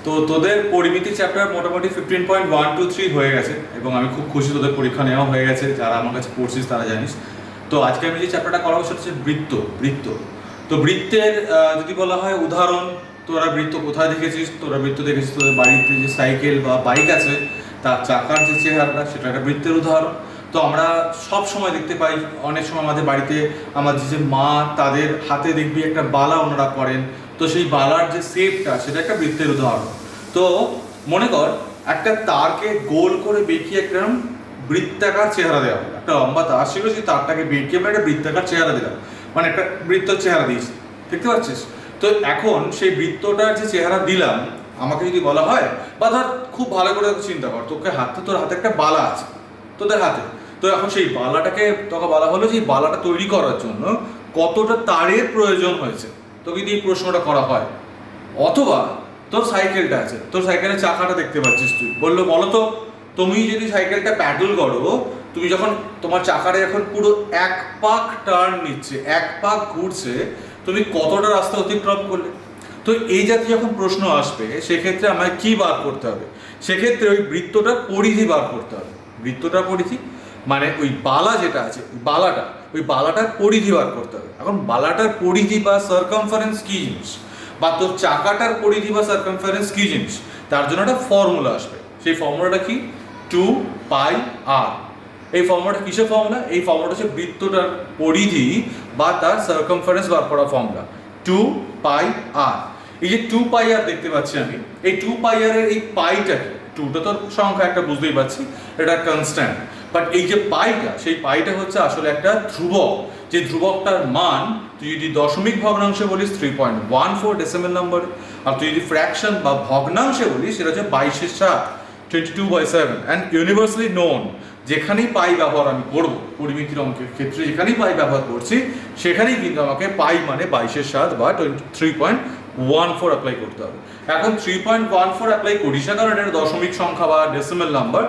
তো তোদের পরিমিতি চ্যাপ্টার মোটামুটি 15.123 হয়ে গেছে এবং আমি খুব খুশি, তোদের পরীক্ষা নেওয়া হয়ে গেছে, যারা আমার কাছে পড়ছিস তারা জানিস। তো আজকে আমি যে চ্যাপ্টারটা করাবো সেটা হচ্ছে বৃত্ত। তো বৃত্তের যদি বলা হয় উদাহরণ, তোরা বৃত্ত কোথায় দেখেছিস? তোরা বৃত্ত দেখেছিস তোদের বাড়িতে যে সাইকেল বা বাইক আছে তার চাকার যে চেহারাটা, সেটা একটা বৃত্তের উদাহরণ। তো আমরা সব সময় দেখতে পাই, অনেক সময় আমাদের বাড়িতে আমাদের যে মা তাদের হাতে দেখবি একটা বালা ওনারা পরেন, তো সেই বালার যে শেপটা সেটা একটা বৃত্তের উদাহরণ। তো মনে কর একটা তারকে গোল করে বেঁকিয়ে একটা বৃত্তাকার চেহারা দেওয়া হলো, একটা লম্বা তার ছিল, সেই তারটাকে বেঁকিয়ে আমরা একটা বৃত্তাকার চেহারা দিলাম, মানে একটা বৃত্তর চেহারা দিয়েছি, দেখতে পাচ্ছিস? তো এখন সেই বৃত্তটার যে চেহারা দিলাম, আমাকে যদি বলা হয়, বা ধর খুব ভালো করে চিন্তা কর, তোর হাতে একটা বালা আছে, তোদের হাতে। তো এখন সেই বালাটাকে তোকে বলা হলো যে এই বালাটা তৈরি করার জন্য কতটা তারের প্রয়োজন হয়েছে, তোকে যদি এই প্রশ্নটা করা হয়। অথবা তোর সাইকেলটা আছে, তোর সাইকেলের চাকাটা দেখতে পাচ্ছিস, তুই বলো তো, তুমি যদি সাইকেলটা প্যাডেল করো, তুমি যখন তোমার চাকাটা এখন পুরো এক পাক টার্ন নিচ্ছে, এক পাক ঘুরছে, তুমি কতটা রাস্তা অতিক্রম করলে? তো এই জাতীয় যখন প্রশ্ন আসবে, সেক্ষেত্রে আমায় কি বার করতে হবে? সেক্ষেত্রে ওই বৃত্তটার পরিধি বার করতে হবে। বৃত্তটার পরিধি মানে ওই বালা যেটা আছে, ওই বালাটার পরিধি বার করতে হবে। এখন বালাটার পরিধি বা সার্কামফারেন্স কি জিনিস, বা তোর চাকাটার পরিধি বা সার্কামফারেন্স কি জিনিস, তার জন্য একটা ফর্মুলা আসবে। সেই ফর্মুলাটা কি? 2πr। এই ফর্মুলাটা কিসের ফর্মুলা? এই ফর্মুলাটা হচ্ছে বৃত্তটার পরিধি বা তার সার্কামফারেন্স বার করা ফর্মুলা 2πr। এই যে 2πr দেখতে পাচ্ছি আমি, এই 2πr এর এই পাইটা, 2টা তো সংখ্যা একটা, বুঝতেই পারছি এটা কনস্ট্যান্ট, বাট এই যে পাইটা, সেই পাইটা হচ্ছে আসলে একটা ধ্রুবক। যে ধ্রুবকটার মান তুই যদি দশমিক ভগ্নাংশে বলিস 3.14 ডেসিমেল নাম্বার, আর তুই যদি ফ্র্যাকশন বা ভগ্নাংশে বলিস সেটা হচ্ছে 22/7, 22/7। অ্যান্ড ইউনিভার্সালি নোন, যেখানেই পাই ব্যবহার আমি করবো পরিমিতির অঙ্কের ক্ষেত্রে, যেখানেই পাই ব্যবহার করছি, সেখানেই কিন্তু আমাকে পাই মানে 22/7 বা 3.14 অ্যাপ্লাই করতে হবে। এখন 3.14 অ্যাপ্লাই করিস না, কারণ এটা দশমিক সংখ্যা বা ডেসিমেল নাম্বার।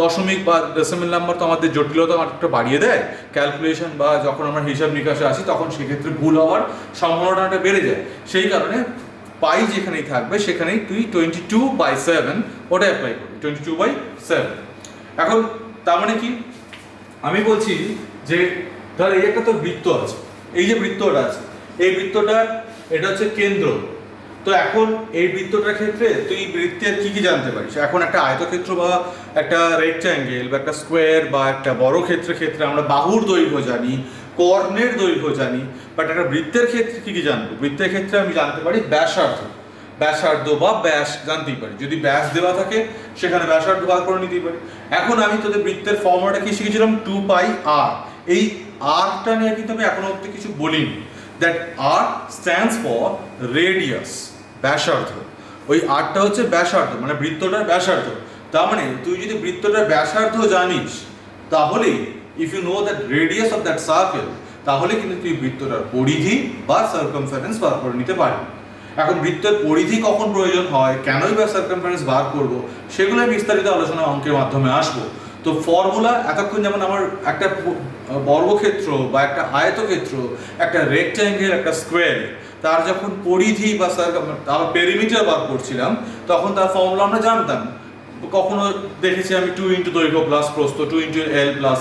দশমিক বা ডেসিমেল নাম্বার তো আমাদের জটিলতা একটা বাড়িয়ে দেয়, ক্যালকুলেশন বা যখন আমরা হিসাব নিকাশে আসি তখন সেক্ষেত্রে ভুল হওয়ার সম্ভাবনাটা বেড়ে যায়। সেই কারণে পাই যেখানেই থাকবে সেখানেই তুই 22/7 ওটা অ্যাপ্লাই করবি, 22/7। এখন তার মানে কি আমি বলছি যে ধর এই একটা তোর বৃত্ত আছে, এই যে বৃত্তটা আছে, এই বৃত্তটার এটা হচ্ছে কেন্দ্র। তো এখন এই বৃত্তটার ক্ষেত্রে তুই বৃত্তের কি কি জানতে পারিস? এখন একটা আয়তক্ষেত্র বা একটা রেক্ট্যাঙ্গেল বা একটা স্কোয়ার বা একটা বড় ক্ষেত্রে আমরা বাহুর দৈর্ঘ্য জানি, কর্ণের দৈর্ঘ্য জানি, বাট একটা বৃত্তের ক্ষেত্রে কি কি জানবো? বৃত্তের ক্ষেত্রে আমি জানতে পারি ব্যাসার্ধ বা ব্যাস জানতেই পারি। যদি ব্যাস দেওয়া থাকে সেখানে ব্যাসার্ধ বার করে নিতেই পারি। এখন আমি তোদের বৃত্তের ফর্মুলাটা কি শিখেছিলাম? 2πr। এই আরটা নিয়ে কিন্তু আমি এখনো অব্দি কিছু বলিনি। That R stands for radius, ব্যাসার্ধ। ওই আরটা হচ্ছে ব্যাসার্ধ, মানে বৃত্তটার ব্যাসার্ধ। তার মানে তুই যদি বৃত্তটার ব্যাসার্ধ জানিস, তাহলে if you know that radius of that circle, তাহলে কিন্তু তুই বৃত্তটার পরিধি বা সার্কামফারেন্স বার করে নিতে পারবি। এখন বৃত্তের পরিধি কখন প্রয়োজন হয়, কেনই বা সার্কামফারেন্স বার করব, সেগুলো বিস্তারিত আলোচনা অঙ্কের মাধ্যমে আসবো। তো ফর্মুলা এতক্ষণ যেমন আমার একটা বর্গক্ষেত্র বা একটা আয়তক্ষেত্র, একটা রেক্ট্যাঙ্গেল, একটা স্কোয়ার, তার যখন পরিধি বা পেরিমিটার বার করছিলাম, তখন তার ফর্মুলা আমরা জানতাম। কখনো দেখেছি আমি 2 ইন্টু দৈর্ঘ্য প্লাস প্রস্থ, 2 ইন্টু এল প্লাস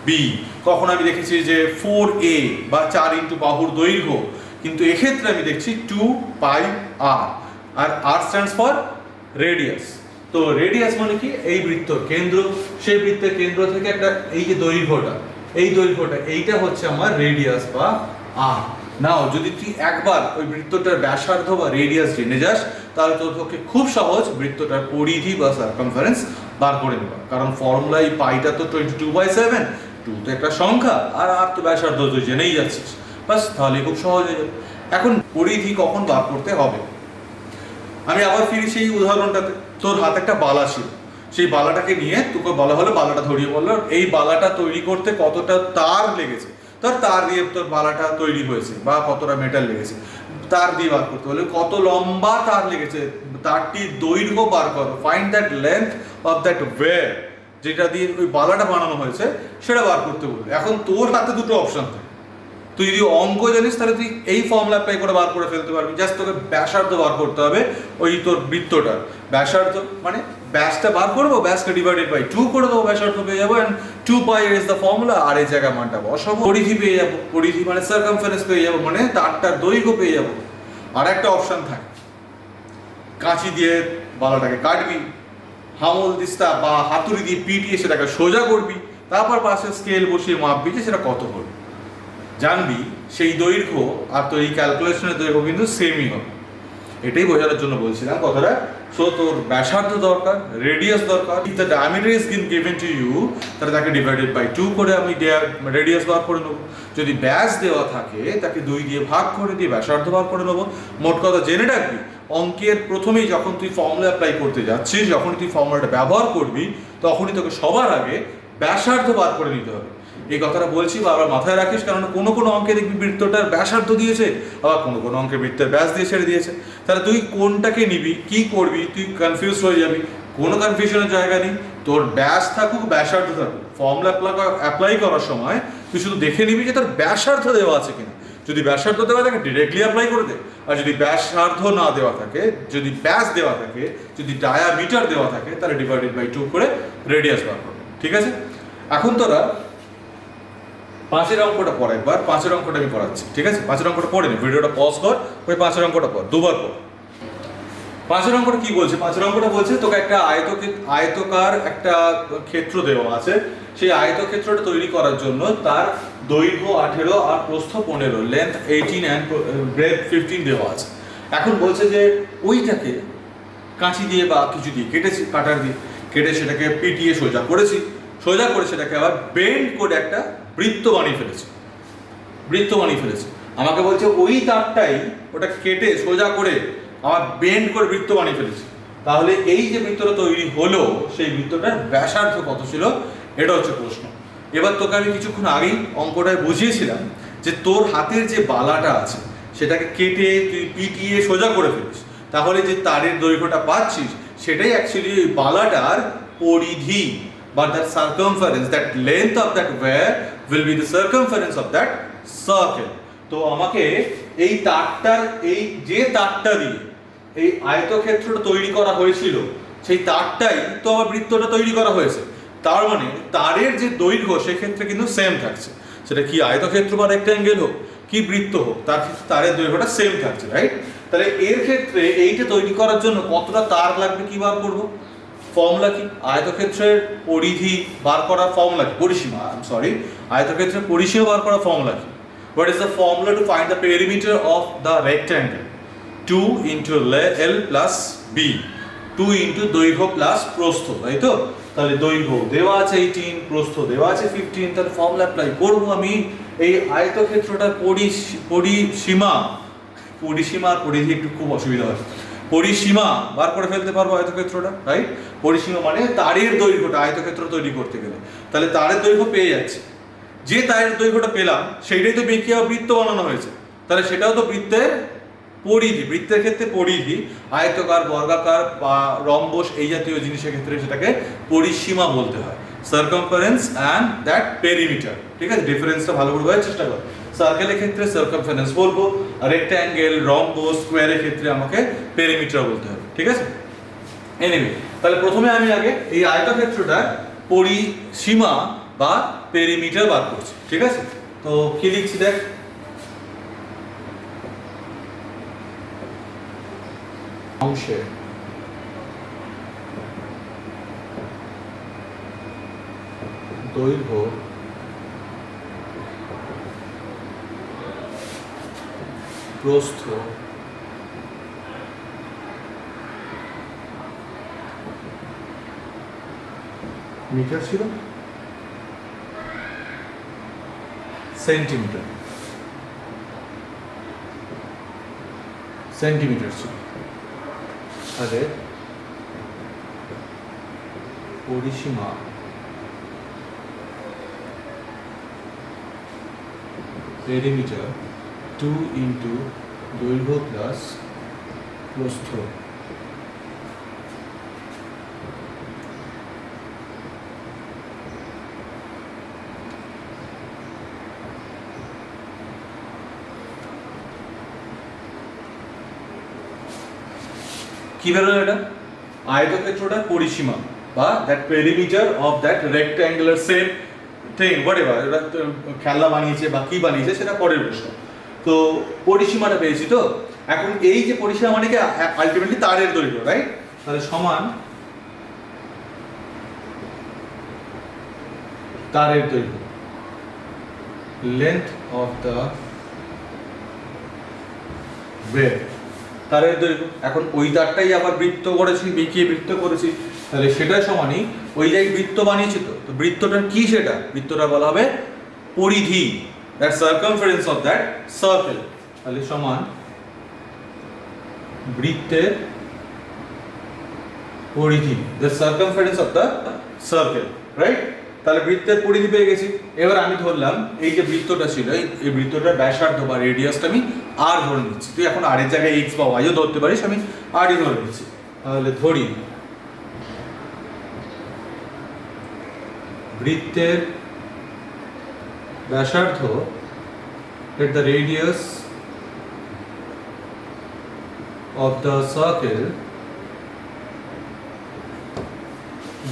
বি। কখনো আমি দেখেছি যে 4a বা 4 ইন্টু বাহুর দৈর্ঘ্য। কিন্তু এক্ষেত্রে আমি দেখছি 2πr, আর আর স্ট্যান্ডস ফর রেডিয়াস। তো রেডিয়াস মানে কি? এই বৃত্তর কেন্দ্র, সেই বৃত্তের কেন্দ্র থেকে একটা এই যে দৈর্ঘ্যটা, এইটা হচ্ছে আমার রেডিয়াস বা আর। নাও যদি তুই একবার ওই বৃত্তটার ব্যাসার্ধ বা রেডিয়াস জেনে যাস, তাহলে তোর পক্ষে খুব সহজ বৃত্তটার পরিধি বা সার্কামফারেন্স বার করে নেবা। কারণ ফর্মুলা এই পাইটা তো 22/7, 2 তো একটা সংখ্যা, আর তো ব্যাসার্ধ তুই জেনেই যাচ্ছিস, বাস তাহলে খুব সহজ হয়ে যাবে। এখন পরিধি কখন বার করতে হবে? আমি আবার ফিরি সেই উদাহরণটাতে। তোর হাতে একটা বালা ছিল, সেই বালাটাকে নিয়ে তোকে বলা হলো, বালাটা ধরিয়ে বললো এই বালাটা তৈরি করতে কতটা তার লেগেছে। তোর তার দিয়ে তোর বালাটা তৈরি হয়েছে, বা কতটা মেটাল লেগেছে, তার দিয়ে বার করতে হলে কত লম্বা তার লেগেছে, তারটির দৈর্ঘ্য বার করো, find that length of that wire, যেটা দিয়ে ওই বালাটা বানানো হয়েছে সেটা বার করতে বলবে। এখন তোর হাতে দুটো অপশন থাকে, তুই যদি অঙ্ক জানিস তাহলে তুই এই ফর্মুলা অ্যাপ্লাই করে বার করে ফেলতে পারবি। জাস্ট তোকে ব্যাসার্ধ বার করতে হবে ওই তোর বৃত্তটার ব্যাসার্ধ, মানে ব্যাসটা বার করবো, ব্যাসকে ডিভাইডেড বাই 2 করে দেবো, ব্যাসার্ধ পেয়ে যাবো। And 2 pi is the formula. আর এই জায়গায় মানটা বসাবো, পরিধি পেয়ে যাবো, পরিধি মানে সার্কামফারেন্স পেয়ে যাবো, মানে তারটার দৈর্ঘ্য পেয়ে যাবো। আর একটা অপশন থাকে, কাঁচি দিয়ে বালাটাকে কাটবি, হামল দিস্তা বা হাতুড়ি দিয়ে পিটিয়ে সেটাকে সোজা করবি, তারপর পাশে স্কেল বসিয়ে মাপবি যে সেটা কত হলো। জানবি সেই দৈর্ঘ্য আর তোর এই ক্যালকুলেশনের দৈর্ঘ্য কিন্তু সেমই হবে। এটাই বোঝানোর জন্য বলছিলাম কথাটা। সো তোর ব্যাসার্ধ দরকার, রেডিয়াস দরকার। If the diameter is given to you, তাহলে তাকে ডিভাইডেড বাই 2 করে আমি রেডিয়াস বার করে নেবো। যদি ব্যাস দেওয়া থাকে তাকে 2 দিয়ে ভাগ করে দিয়ে ব্যাসার্ধ বার করে নেবো। মোট কথা জেনে রাখবি, অঙ্কের প্রথমেই যখন তুই ফর্মুলা অ্যাপ্লাই করতে যাচ্ছিস, যখন তুই ফর্মুলাটা ব্যবহার করবি, তখনই তোকে সবার আগে ব্যাসার্ধ বার করে নিতে হবে। এই কথাটা বলছি, বারবার মাথায় রাখিস, কারণ কোনো কোনো অঙ্কে দেখবি বৃত্তটার ব্যাসার্ধ দিয়েছে, আবার কোনো কোনো অঙ্কে বৃত্তের ব্যাস দিয়ে ছেড়ে দিয়েছে। তাহলে তুই কোনটাকে নিবি, কি করবি, তুই কনফিউজ হয়ে যাবি। কোনো কনফিউশনের জায়গা নেই, তোর ব্যাস থাকুক ব্যাসার্ধ থাকুক, ফর্মুলা অ্যাপ্লাই করার সময় তুই শুধু দেখে নিবি যে তোর ব্যাসার্ধ দেওয়া আছে কিনা। যদি ব্যাসার্ধ দেওয়া থাকে ডিরেক্টলি অ্যাপ্লাই করে দে, আর যদি ব্যাসার্ধ না দেওয়া থাকে, যদি ব্যাস দেওয়া থাকে, যদি ডায়ামিটার দেওয়া থাকে, তাহলে ডিভাইডেড বাই 2 করে রেডিয়াস বার করবে। ঠিক আছে? এখন তোরা 5-এর অঙ্কটা পড় একবার। 5-এর অঙ্কটা আমি পড়াচ্ছি, ঠিক আছে? 5-এর অঙ্কটা পড়ে নি, ভিডিওটা পজ কর, ওই 5-এর অঙ্কটা পড়, দুবার পড়। 5-এর অঙ্কটা কি বলছে? 5-এর অঙ্কটা বলছে তোকে একটা আয়তকার একটা ক্ষেত্র দেওয়া আছে। সেই আয়তক্ষেত্রটা তৈরি করার জন্য তার দৈর্ঘ্য 18 আর প্রস্থ 15, লেন্থ 18 অ্যান্ড ব্রেথ 15 দেওয়া আছে। এখন বলছে যে ওইটাকে কাঁচি দিয়ে বা কিছু দিয়ে কেটেছি, কাটার দিয়ে কেটে সেটাকে পিটিয়ে সোজা করেছি, সোজা করে সেটাকে আবার বেন্ড করে একটা বৃত্ত বানিয়ে ফেলেছি। আমাকে বলছে ওই তারটাই ওটা কেটে সোজা করে আবার বেন্ড করে বৃত্ত বানিয়ে ফেলেছি। তাহলে এই যে বৃত্তটা তৈরি হলো, সেই বৃত্তটার ব্যাসার্ধ কত ছিল, এটা হচ্ছে প্রশ্ন। এবার তোকে আমি কিছুক্ষণ আগেই অঙ্কটায় বুঝিয়েছিলাম যে তোর হাতের যে বালাটা আছে সেটাকে কেটে তুই পিটিয়ে সোজা করে ফেলিস, তাহলে যে তারের দৈর্ঘ্যটা পাচ্ছিস সেটাই অ্যাকচুয়ালি ওই বালাটার পরিধি, but that circumference, that length of that wire will be the circumference of that circle. তো আমাকে এই তারটার, এই যে তারটা দিয়ে এই আয়তক্ষেত্রটা তৈরি করা হয়েছিল, সেই তারটাই তো আবার বৃত্তটা তৈরি করা হয়েছে। তার মানে তারের যে দৈর্ঘ্য সেক্ষেত্রে কিন্তু সেম থাকছে, সেটা কি আয়তক্ষেত্র বা রেক্ট্যাঙ্গেল হোক কি বৃত্ত হোক, তার ক্ষেত্রে তারের দৈর্ঘ্যটা সেম থাকছে, রাইট? তাহলে এর ক্ষেত্রে এইটা তৈরি করার জন্য কতটা তার লাগবে, কি বার করবো? ফর্মুলা কি? আয়তক্ষেত্রের পরিধি বার করার ফর্মুলা কি? পরিসীমা, আয়তক্ষেত্রের পরিসীমা বার করার ফর্মুলা কি? What is the formula to find the perimeter of the rectangle? 2 into L plus B, 2 into দৈর্ঘ্য প্লাস প্রস্থ, তাই তো? তাহলে দৈর্ঘ্য দেওয়া আছে 18, প্রস্থ দেওয়া আছে 15, তাহলে ফর্মুলা অ্যাপ্লাই করবো আমি। এই আয়তক্ষেত্রটার পরিসীমা আর পরিধি একটু খুব অসুবিধা হয়, পরিসীমা বার করে ফেলতে পারবো আয়তক্ষেত্রটা, রাইট? পরিসীমা মানে তারের দৈর্ঘ্যটা আয়তক্ষেত্র তৈরি করতে গেলে, তাহলে তারের দৈর্ঘ্য পেয়ে যাচ্ছে। যে তারের দৈর্ঘ্যটা পেলাম সেইটাই তো বেঁকিয়ে বৃত্ত বানানো হয়েছে, তাহলে সেটাও তো বৃত্তের পরিধি। বৃত্তের ক্ষেত্রে পরিধি, আয়তকার, বর্গাকার বা রম্বস এই জাতীয় জিনিসের ক্ষেত্রে সেটাকে পরিসীমা বলতে হয়। সার্কামফারেন্স অ্যান্ড দ্যাট পেরিমিটার, ঠিক আছে? ডিফারেন্সটা ভালো করে বোঝার চেষ্টা কর। সার্কেলের ক্ষেত্রে সার্কামফারেন্স বলবো, রেক্ট্যাঙ্গেল, রম্বস, স্কোয়ারের ক্ষেত্রে আমাকে পেরিমিটার বলতে হবে, ঠিক আছে? এনিওয়ে, তাহলে প্রথমে আমি আগে এই আয়তক্ষেত্রটার পরিসীমা বা পেরিমিটার বার করছি, ঠিক আছে? তো কি লিখছি দেখ, অংশে দৈর্ঘ্য প্রস্থ মিটার ছিল, সেন্টিমিটার ছিল। তাহলে পরিসীমা পেরিমিটার 2 into দৈর্ঘ্য প্লাস প্রস্থ, কি বেরোলো এটা? আয়তক্ষেত্রটার পরিসীমা বা that perimeter of that rectangular same thing whatever, এটা খেলনা বানিয়েছে বা কি বানিয়েছে সেটা পরের প্রশ্ন। তো পরিসীমাটা পেয়েছি। তো এখন এই যে পরিসীমা মানে কি আলটিমেটলি তারের দৈর্ঘ্য, রাইট? তাহলে সমান তারের দৈর্ঘ্য, লেন্থ অফ দ্য ওয়েভ, তারের দৈর্ঘ্য। এখন ওই তারটাই আবার বৃত্ত করেছি, বেঁকিয়ে বৃত্ত করেছি, তাহলে সেটা সমানই ওই জায়গায় বৃত্ত বানিয়েছি। তো বৃত্তটার কি সেটা? বৃত্তটা বলা হবে পরিধি, that circumference of that circle. তাহলে সমান বৃত্তের পরিধি, the circumference of the circle, right? তাহলে বৃত্তের পরিধি পেয়ে গেছি। এবার আমি ধরলাম এই যে বৃত্তটা ছিল, এই বৃত্তটার ব্যাসার্ধ বা রেডিয়াসটা আমি আর ধরে নিচ্ছি। তুই এখন আর এর জায়গায় এক্স বা ওয়াইও ধরতে পারিস, আমি আরই ধরে নিচ্ছি। তাহলে ধরি বৃত্তের ব্যাসার্ধ at the radius of the circle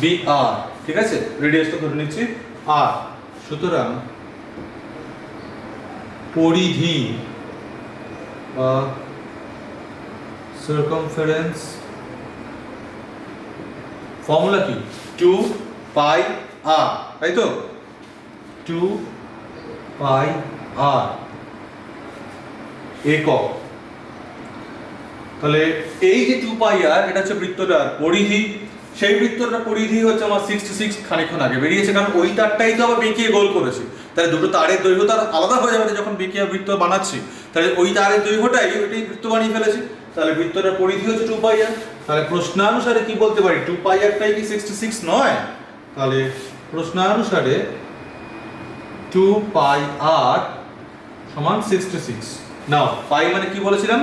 be r, ঠিক আছে? রেডিয়াসটা ধরে নিচ্ছি r। সুতরাং পরিধি বা সার্কামফারেন্স ফর্মুলা কি? 2 পাই r, তাই তো? 2 পাই r একক। তাহলে এই যে 2 পাই r এটা হচ্ছে বৃত্তটার পরিধি। সেই বৃত্তটার পরিধি হচ্ছে আমার 66 খানিকক্ষণ আগে বেরিয়েছে, কারণ ওই তারটাই তো আবার বেঁকিয়ে গোল করেছি। তাহলে দুটো তারের দৈর্ঘ্য তার আলাদা হয়ে যাবে যখন বেঁকিয়ে বৃত্ত বানাচ্ছি। তাহলে ওই তারের দৈর্ঘ্যটাই ওইটাই বৃত্ত বানিয়ে ফেলেছি। তাহলে বৃত্তটার পরিধি হচ্ছে 2 পাই r। তাহলে প্রশ্নানুসারে কি বলতে পারি? 2 পাই r টাই কি 66 নয়? তাহলে প্রশ্নানুসারে 2 পাই r সমান 66। নাও পাই মানে কি বলেছিলাম?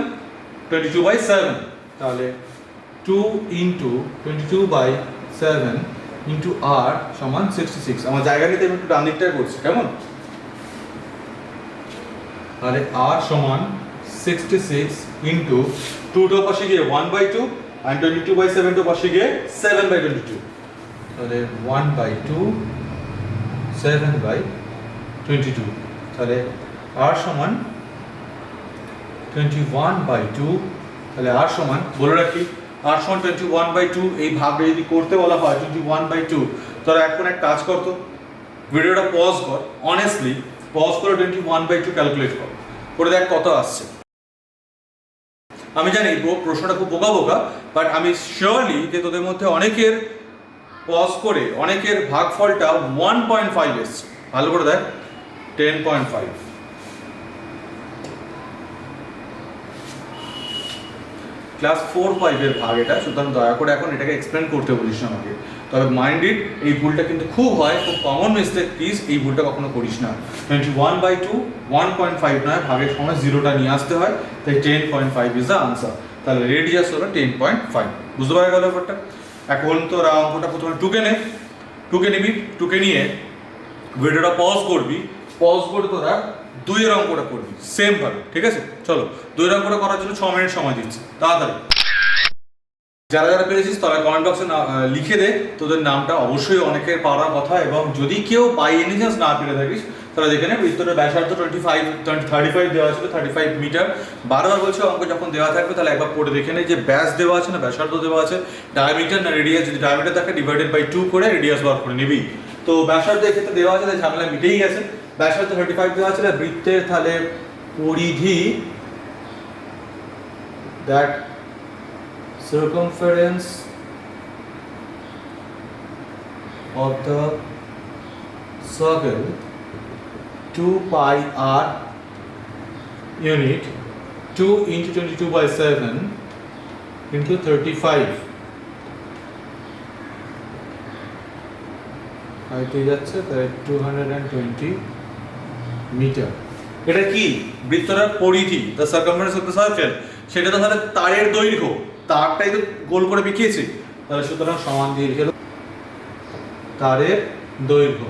22/7। তাহলে 2 ইন্টু 22/7 ইন্টু r সমান 66। আমার জায়গা নিতে আমি একটু ডান দিকটাই করছি, কেমন? তাহলে r সমান 66 ইন্টু 2টা পাশে গিয়ে 1/2 আর 22/7 পাশে গিয়ে 7/22। তাহলে 1/2 7/22। তাহলে r সমান 21/2। তাহলে r সমান, বলে রাখি, r সমান 21/2। এই ভাগটা যদি করতে বলা হয় 21/2, তাহলে এখন এক কাজ করতো, ভিডিওটা পজ কর, অনেস্টলি পজ করে 21/2 ক্যালকুলেট কর, করে দেখ কত আসছে। আমি জানি প্রশ্নটা খুব বোকা বোকা, বাট আমি শিওরলি যে তোদের মধ্যে অনেকের পজ করে অনেকের ভাগফলটা 1.5 এসছে। ভালো করে দেখ, 10.5। ক্লাস 4-5 এর ভাগ এটা, সুতরাং দয়া করে এখন এটাকে এক্সপ্লেন করতে বলিস না আমাকে। তবে মাইন্ডেড, এই ভুলটা কিন্তু খুব হয়, খুব কমন মিস্টেক, প্লিজ এই ভুলটা কখনো করিস না। 21/2 1.5 নয়, ভাগের সময় জিরোটা নিয়ে আসতে হয়, তাই 10.5 ইজ দ্য আনসার। তাহলে রেডিয়াস হলো 10.5। বুঝতে পারা গেল ব্যাপারটা? এখন তোরা অঙ্কটা প্রথমে টুকে নিবি, টুকে নিয়ে ভিডিওটা পজ করবি, পজ করে তোরা 2 এর অঙ্কটা করবি সেম ভাবে, ঠিক আছে? চলো 2 এর অঙ্কটা করার জন্য 6 মিনিট সময় দিচ্ছি, তাড়াতাড়ি। যারা যারা পেরেছিস তারা কমেন্ট বক্সে লিখে দে তোদের নামটা, অবশ্যই অনেকের পাওয়ার কথা। এবং যদি কেউ বাই এনি চান্স না পেরে থাকিস তাহলে দেখে নে, বৃত্তটার ব্যাসার্ধ 35 দেওয়া ছিল, 35 মিটার। বারবার বলছে অঙ্ক যখন দেওয়া থাকবে তাহলে একবার পড়ে দেখে নে যে ব্যাস দেওয়া আছে না ব্যাসার্ধ দেওয়া আছে, ডায়ামিটার না রেডিয়াস। যদি ডায়ামিটার থাকে ডিভাইডেড বাই 2 করে রেডিয়াস বার করে নিবি। তো ব্যাসার্ধ এক্ষেত্রে দেওয়া আছে, তাই ঝামেলা মিটেই গেছে। ব্যাসার্ধ 35 দেওয়া ছিল, বৃত্তের তাহলে পরিধি, that circumference of the circle 2 pi r unit 2 into 22/7 into 35 হয়তো যাচ্ছে তাই 220 মিটার। এটা কি? বৃত্তটার পরিধি, the circumference of the circle। সেটা তো তাহলে তারের দৈর্ঘ্য, তারটাই তো গোল করে বিকিয়েছি, তাহলে সুতরাং সমান দিয়ে গেল তারের দৈর্ঘ্য,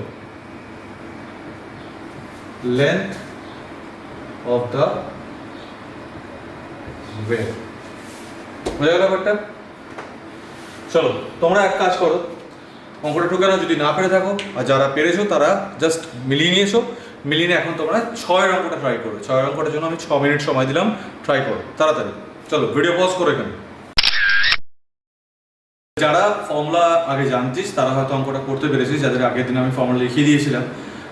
লেন্থ অফ দ্য ওয়েভ। বোঝা গেল ব্যাপারটা? চলো তোমরা এক কাজ করো, অঙ্কটা ঠোকানো যদি না পেরে থাকো, আর যারা পেরেছো তারা জাস্ট মিলিয়ে নিয়ে এসো। মিলিয়ে নিয়ে এখন তোমরা 6 অঙ্কটা ট্রাই করো। 6 অঙ্কটার জন্য আমি 6 মিনিট সময় দিলাম, ট্রাই করো তাড়াতাড়ি। চলো ভিডিও পজ করো এখানে। যারা ফর্মুলা আগে জানতিস তারা হয়তো অঙ্কটা করতে পেরেছিস, যাদের আগের দিন আমি ফর্মুলা লিখিয়ে দিয়েছিলাম।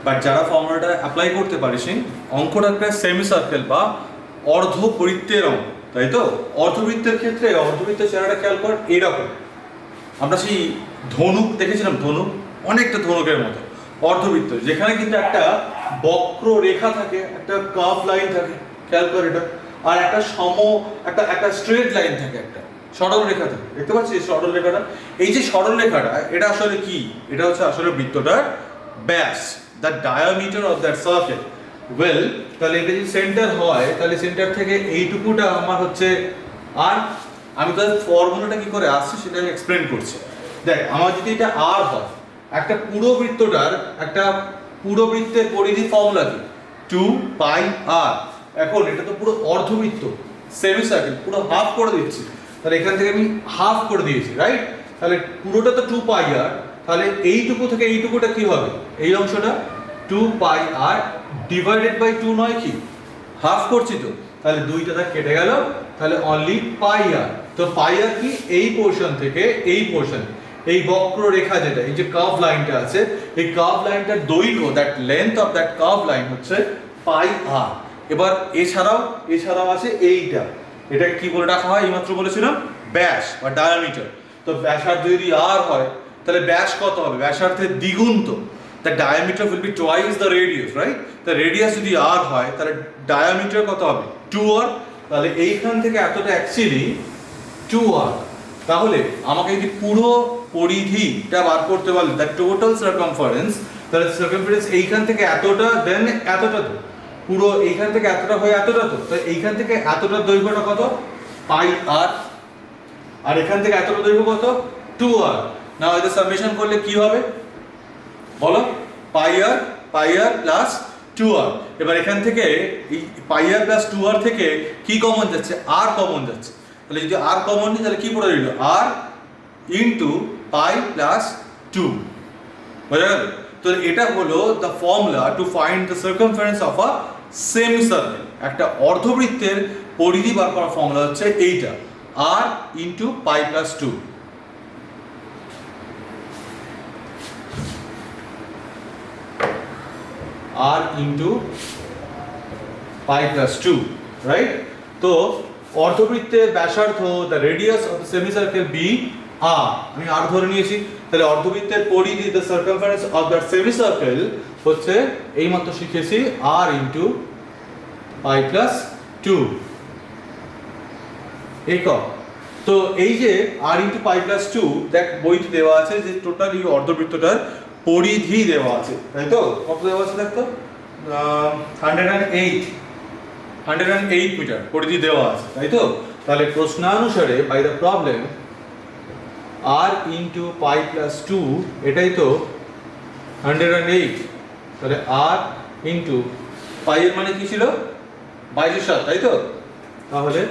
বাট যারা ফর্মুলাটা অ্যাপ্লাই করতে পারিসনি, অঙ্কটা একটা সেমি সার্কেল বা অর্ধবৃত্তের অঙ্ক, তাই তো? অর্ধবৃত্তের ক্ষেত্রে অর্ধবৃত্তের চেহারাটা খেয়াল কর এইরকম। আমরা সেই ধনুক দেখেছিলাম, ধনুক অনেকটা ধনুকের মতো অর্ধবৃত্ত, যেখানে কিন্তু একটা বক্র রেখা থাকে, একটা কার্ভ লাইন থাকে, খেয়াল কর এটা। আর একটা একটা স্ট্রেট লাইন থাকে, একটা সরল রেখা থাকে, দেখতে পাচ্ছিস সরল রেখাটা? এই যে সরল রেখাটা, এটা আসলে কি? এটা হচ্ছে আসলে বৃত্তটার ব্যাস, the diameter of that circle. Well, তাহলে এটা যদি সেন্টার হয়, তাহলে সেন্টার থেকে এইটুকুটা আমার হচ্ছে। আর আমি তাহলে ফর্মুলাটা কি করে আসছে সেটা আমি এক্সপ্লেন করছি। দেখ, আমার যদি এটা আর হয়, একটা পুরো বৃত্তটার একটা পুরো বৃত্তের পরিধি ফর্মুলা কি? 2 পাই আর। এখন এটা তো পুরো অর্ধবৃত্ত, সেমি সার্কেল, পুরো হাফ করে দিচ্ছি। তাহলে এখান থেকে আমি হাফ করে দিয়েছি, রাইট? তাহলে পুরোটা তো 2 পাই আর, তাহলে এইটুকু থেকে এইটুকুটা কি হবে? এই অংশটা 2 পাই আর ডিভাইডেড বাই 2 নয় কি? হাফ করছি তো, তাহলে দুইটা দাগ কেটে গেল, তাহলে অনলি পাই আর। তো পাই আর কি? এই পোর্শন থেকে এই পোর্শন, এই বক্র রেখা যেটা, এই যে কার্ভ লাইনটা আছে, এই কার্ভ লাইনটার দৈর্ঘ্য, that length of that curve line হচ্ছে পাই আর। এবার এছাড়াও আছে এইটা, এটা কি বলে রাখা হয়? এইমাত্র বলেছিলাম ব্যাস বা ডায়ামিটার। তো ব্যাসার্ধ যদি আর হয়, তাহলে ব্যাস কত হবে? ব্যাসার্ধের দ্বিগুণ তো। The diameter will be twice the radius, right? The radius যদি r হয়, তাহলে diameter কত হবে? 2r। তাহলে এইখান থেকে এতটা অ্যাকচুয়ালি 2r। তাহলে আমাকে যদি পুরো পরিধিটা বার করতে বলে, the total circumference, তাহলে circumference এইখান থেকে এতটা, দেন এতটা, তো পুরো এইখান থেকে এতটা হয়ে এতটা, তো এইখান থেকে এতটা দৈর্ঘ্যটা কত? পাই আর। আর এখান থেকে এতটা দৈর্ঘ্য কত? 2r। নাও এটা সামেশন করলে কি হবে বলো? পাই আর প্লাস 2r। এবার এখান থেকে এই পাই আর প্লাস 2r থেকে কি কমন যাচ্ছে? আর কমন যাচ্ছে। তাহলে যদি আর কমন নিই, তাহলে কি পড়ে রইল? R into pi plus 2। বোঝা গেল? তো এটা হলো the formula to find the circumference of a semi circle. একটা অর্ধবৃত্তের পরিধি বার করার ফর্মুলা হচ্ছে এইটা, r into pi plus 2। r into pi plus 2, right? তো অর্ধবৃত্তের ব্যাসার্ধ, the radius of the semicircle be r, আমি r ধরে নিয়েছি। তাহলে অর্ধবৃত্তের পরিধি, the circumference of that semicircle হচ্ছে এইমাত্র শিখেছি r into pi plus 2 একক। তো এই যে r into pi plus 2, দেখ বইতে দেওয়া আছে যে টোটাল এই অর্ধবৃত্তটার পরিধি দেওয়া আছে, তাই তো? কত দেওয়া আছে দেখতো? 108 মিটার পরিধি দেওয়া আছে, তাই তো? তাহলে প্রশ্নানুসারে by the problem r into pi plus 2, এটাই তো 108। তাহলে r ইনটু পাই এর মানে কি ছিল? 22.7, তাই তো? তাহলে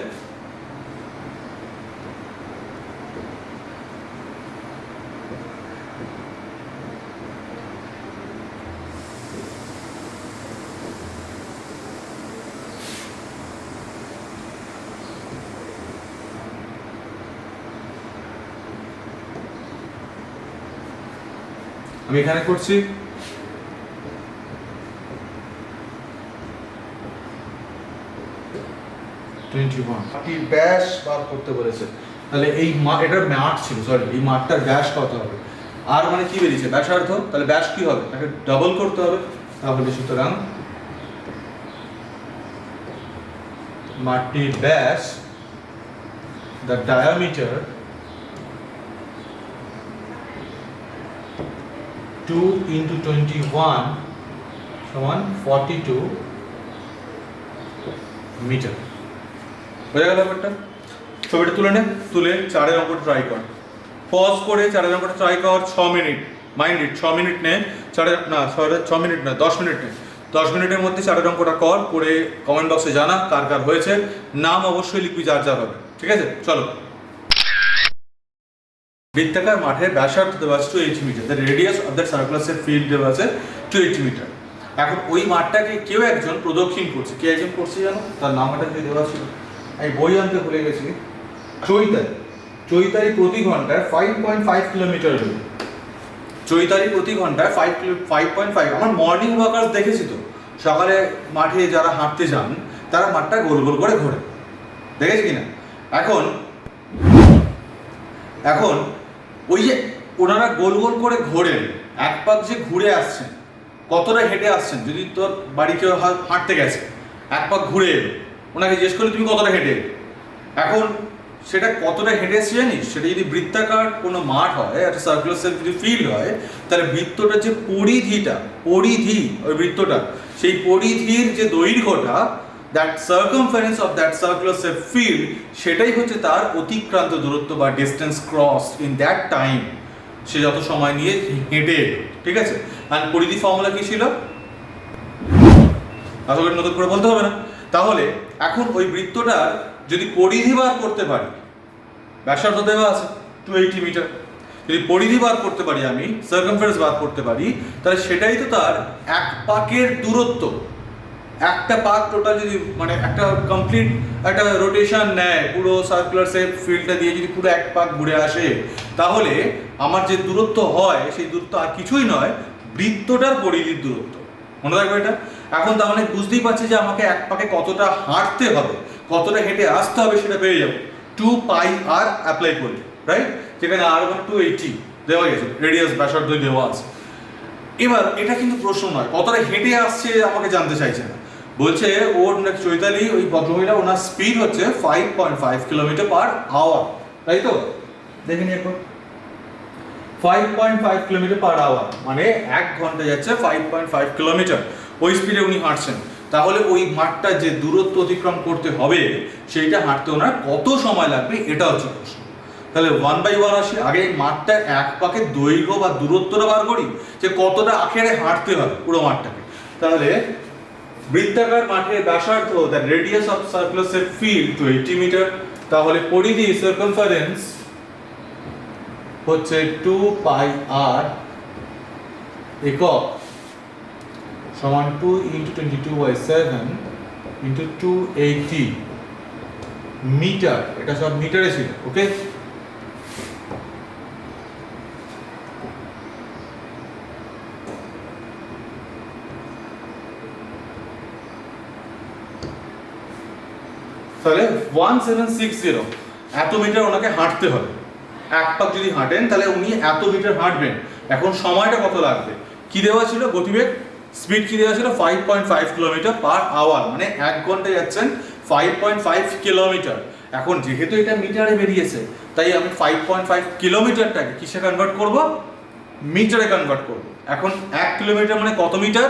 আমি এখানে করছি 21 ব্যাস বার করতে বলেছে। তাহলে এই এটার মাঠ ছিল, সরি, এই মাঠটার ব্যাস কত হবে? আর মানে কি বেরিয়েছে? ব্যাসার্ধ। তাহলে ব্যাস কি হবে? তাকে ডাবল করতে হবে। তাহলে সুতরাং মাঠটির ব্যাস, the diameter 2 into 21 সমান 42 মিটার। বোঝা গেল ব্যাপারটা? ছবিটা তুলে নে, তুলে 4 অঙ্কটা ট্রাই কর। পজ করে 4 অঙ্কটা ট্রাই কর। 6 মিনিট, মাইন্ড ইট, 6 মিনিট নে। 6 মিনিট না, 10 মিনিট নে। 10 মিনিটের মধ্যে 4 অঙ্কটা কর, করে কমেন্ট বক্সে জানা কার কার হয়েছে। নাম অবশ্যই লিখবি যার যার হবে, ঠিক আছে? চলো। বৃত্তাকার মাঠের ব্যাসার্ধ দেওয়া আছে 280 metre, the radius of that circular shape field দেওয়া আছে 280 মিটার। এখন ওই মাঠটাকে কেউ একজন প্রদক্ষিণ করছে, কে একজন করছে জানো? তার নামটা যে দেওয়া ছিল, আমি বই আনতে ভুলে গেছি, চৈতালি। চৈতালি প্রতি ঘন্টায় 5.5 কিলোমিটার বেগে, চৈতালি প্রতি ঘন্টায় 5.5। আমার মর্নিং ওয়াকার্স দেখেছি তো, সকালে মাঠে যারা হাঁটতে যান তারা মাঠটা গোল গোল করে ঘোরে, দেখেছি কিনা? এখন এখন ওই যে ওনারা গোল গোল করে ঘোরেন, এক পাক যে ঘুরে আসছেন, কতটা হেঁটে আসছেন, যদি তোর বাড়ি কেউ হাঁটতে গেছে এক পাক ঘুরে এলো, ওনাকে জিজ্ঞেস করলে তুমি কতটা হেঁটে এলো, এখন সেটা কতটা হেঁটে এসছে জানিস? সেটা যদি বৃত্তাকার কোনো মাঠ হয়, একটা সার্কুলার শেপ যদি ফিল্ড হয়, তাহলে বৃত্তটার যে পরিধি ওই বৃত্তটা, সেই পরিধির যে দৈর্ঘ্যটা, that circumference of that circular shape field, সেটাই হচ্ছে তার অতিক্রান্ত দূরত্ব বা distance cross in that time, সে যত সময় নিয়ে হেঁটে এলো, ঠিক আছে? আর পরিধি ফর্মুলা কি ছিল? আশা করি নতুন করে বলতে হবে না। তাহলে এখন ওই বৃত্তটার যদি পরিধি বার করতে পারি, ব্যাসার্ধ দেওয়া আছে 280 মিটার, যদি পরিধি বার করতে পারি, আমি সার্কামফারেন্স বার করতে পারি, তাহলে সেটাই তো তার এক পাকের দূরত্ব। একটা পাক টোটাল যদি মানে একটা কমপ্লিট একটা রোটেশন নেয় পুরো সার্কুলার শেপ ফিল্ডটা দিয়ে, যদি পুরো এক পাক ঘুরে আসে, তাহলে আমার যে দূরত্ব হয় সেই দূরত্ব আর কিছুই নয়, বৃত্তটার পরিধির দূরত্ব। মনে রাখবে এটা। এখন তার মানে বুঝতেই পারছি যে আমাকে এক পাকে কতটা হাঁটতে হবে, কতটা হেঁটে আসতে হবে, সেটা পেয়ে যাবো 2πr অ্যাপ্লাই করলে, রাইট? যেখানে আর 280 দেওয়া গেছে, রেডিয়াস ব্যাসার্ধ দেওয়া আছে। এবার এটা কিন্তু প্রশ্ন নয় কতটা হেঁটে আসছে আমাকে জানতে চাইছে না, বলছে ওর চৈতালি ওই ভদ্রমহিলা, ওনার স্পিড হচ্ছে 5.5 কিলোমিটার পার আওয়ার, তাই তো? দেখে নিয়ে 5.5 কিলোমিটার পার আওয়ার মানে 1 ঘন্টা যাচ্ছে 5.5 কিলোমিটার, ওই স্পিডে উনি হাঁটছেন। তাহলে ওই মাঠটা যে দূরত্ব অতিক্রম করতে হবে, সেইটা হাঁটতে ওনার কত সময় লাগবে, এটা হচ্ছে প্রশ্ন। তাহলে 1/1 আসি, আগে এই মাঠটা এক পাকে দৈর্ঘ্য বা দূরত্বটা বার করি, যে কতটা আখেরে হাঁটতে হবে পুরো মাঠটাকে। তাহলে বৃত্তাকার মাঠের ব্যাসার্ধ, the radius of circular shape field 280 metre, তাহলে পরিধি সার্কামফারেন্স হচ্ছে 2πr একক সমান 2 × 22/7 × 280 মিটার। এটা সব মিটারে ছিল, ওকে? তাহলে 1760 এত মিটার ওনাকে হাঁটতে হবে। এক পাক যদি হাঁটেন তাহলে উনি এত মিটার হাঁটবেন। এখন সময়টা কত লাগবে, কি দেওয়া ছিল? গতিবেগ, স্পিড কি দেওয়া ছিল? 5.5 কিলোমিটার পার আওয়ার, মানে 1 ঘন্টায় যাচ্ছেন 5.5 কিলোমিটার। এখন যেহেতু এটা মিটারে বেরিয়েছে, তাই আমি 5.5 কিলোমিটারটাকে কিসে কনভার্ট করব? মিটারে কনভার্ট করব। এখন 1 কিলোমিটার মানে কত মিটার?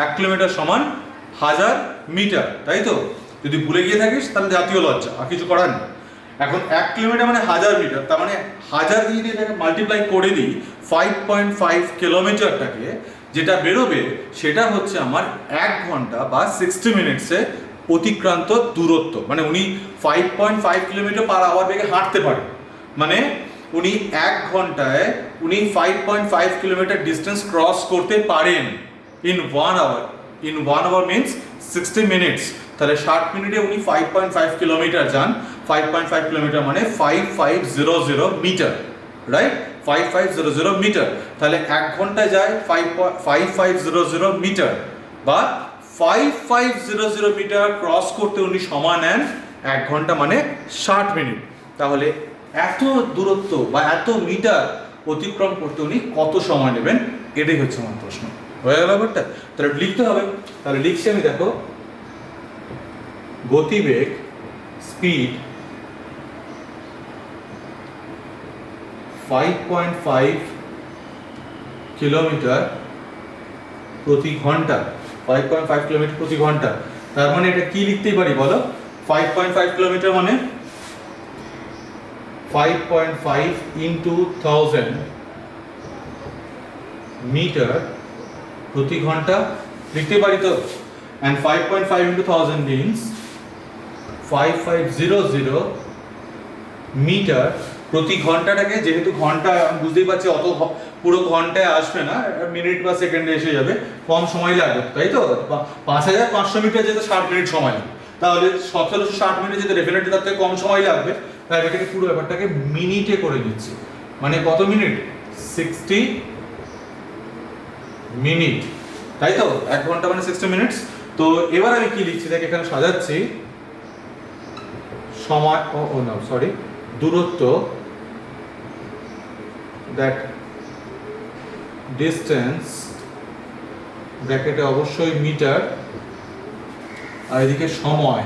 1 কিলোমিটার সমান 1000 মিটার, তাই তো? যদি ভুলে গিয়ে থাকিস তাহলে জাতীয় লজ্জা, আর কিছু করার নেই। এখন 1 কিলোমিটার মানে 1000 মিটার, তার মানে 1000 দিয়ে যদি এটাকে মাল্টিপ্লাই করে দিই 5.5 কিলোমিটারটাকে, যেটা বেরোবে সেটা হচ্ছে আমার 1 ঘন্টা বা 60 মিনিটসে অতিক্রান্ত দূরত্ব। মানে উনি 5.5 কিলোমিটার পার আওয়ার বেগে হাঁটতে পারেন, মানে উনি 1 ঘন্টায় উনি 5.5 কিলোমিটার ডিস্টেন্স ক্রস করতে পারেন in 1 hour. In 1 hour means 60 minutes. তাহলে 60 মিনিটে উনি 5.5 কিলোমিটার যান। 5.5 কিলোমিটার মানে 5500 মিটার, রাইট? 5500 মিটার। তাহলে 1 ঘন্টায় যায় 5500 মিটার, বা 5500 মিটার ক্রস করতে উনি সময় নেন 1 ঘন্টা মানে 60 মিনিট। তাহলে এত দূরত্ব বা এত মিটার অতিক্রম করতে উনি কত সময় নেবেন, এটাই হচ্ছে আমার প্রশ্ন। হয়ে গেল ব্যাপারটা? তাহলে লিখতে হবে। তাহলে লিখছি আমি, দেখো, গতিবেগ, স্পিড 5.5 কিলোমিটার প্রতি ঘন্টা, 5.5 কিলোমিটার প্রতি ঘন্টা। তার মানে এটা কি লিখতেই পারি বলো? 5.5 কিলোমিটার মানে 5.5 × 1000 মিটার প্রতি ঘন্টা লিখতে পারি তো। and 5.5 × 1000 means 5500 মিটার প্রতি ঘন্টাটাকে, যেহেতু ঘন্টা বুঝতেই পারছি অত পুরো ঘন্টায় আসবে না, মিনিট বা সেকেন্ডে এসে যাবে, কম সময় লাগবে, তাই তো? 5500 মিটার যেতে 60 মিনিট সময় লাগবে, তাহলে 1760 মিনিট যেতে ডেফিনেটলি তার থেকে কম সময় লাগবে। তাই এটাকে পুরো ব্যাপারটাকে মিনিটে করে নিচ্ছি। মানে কত মিনিট? 60 মিনিট, তাই তো? 1 ঘন্টা মানে 60 মিনিটস। তো এবার আমি কি লিখছি দেখ, এখানে সাজাচ্ছি সময়, ও না সরি, দূরত্ব, দ্যাট ডিস্টেন্স, ব্র্যাকেটে অবশ্যই মিটার, আর এদিকে সময়,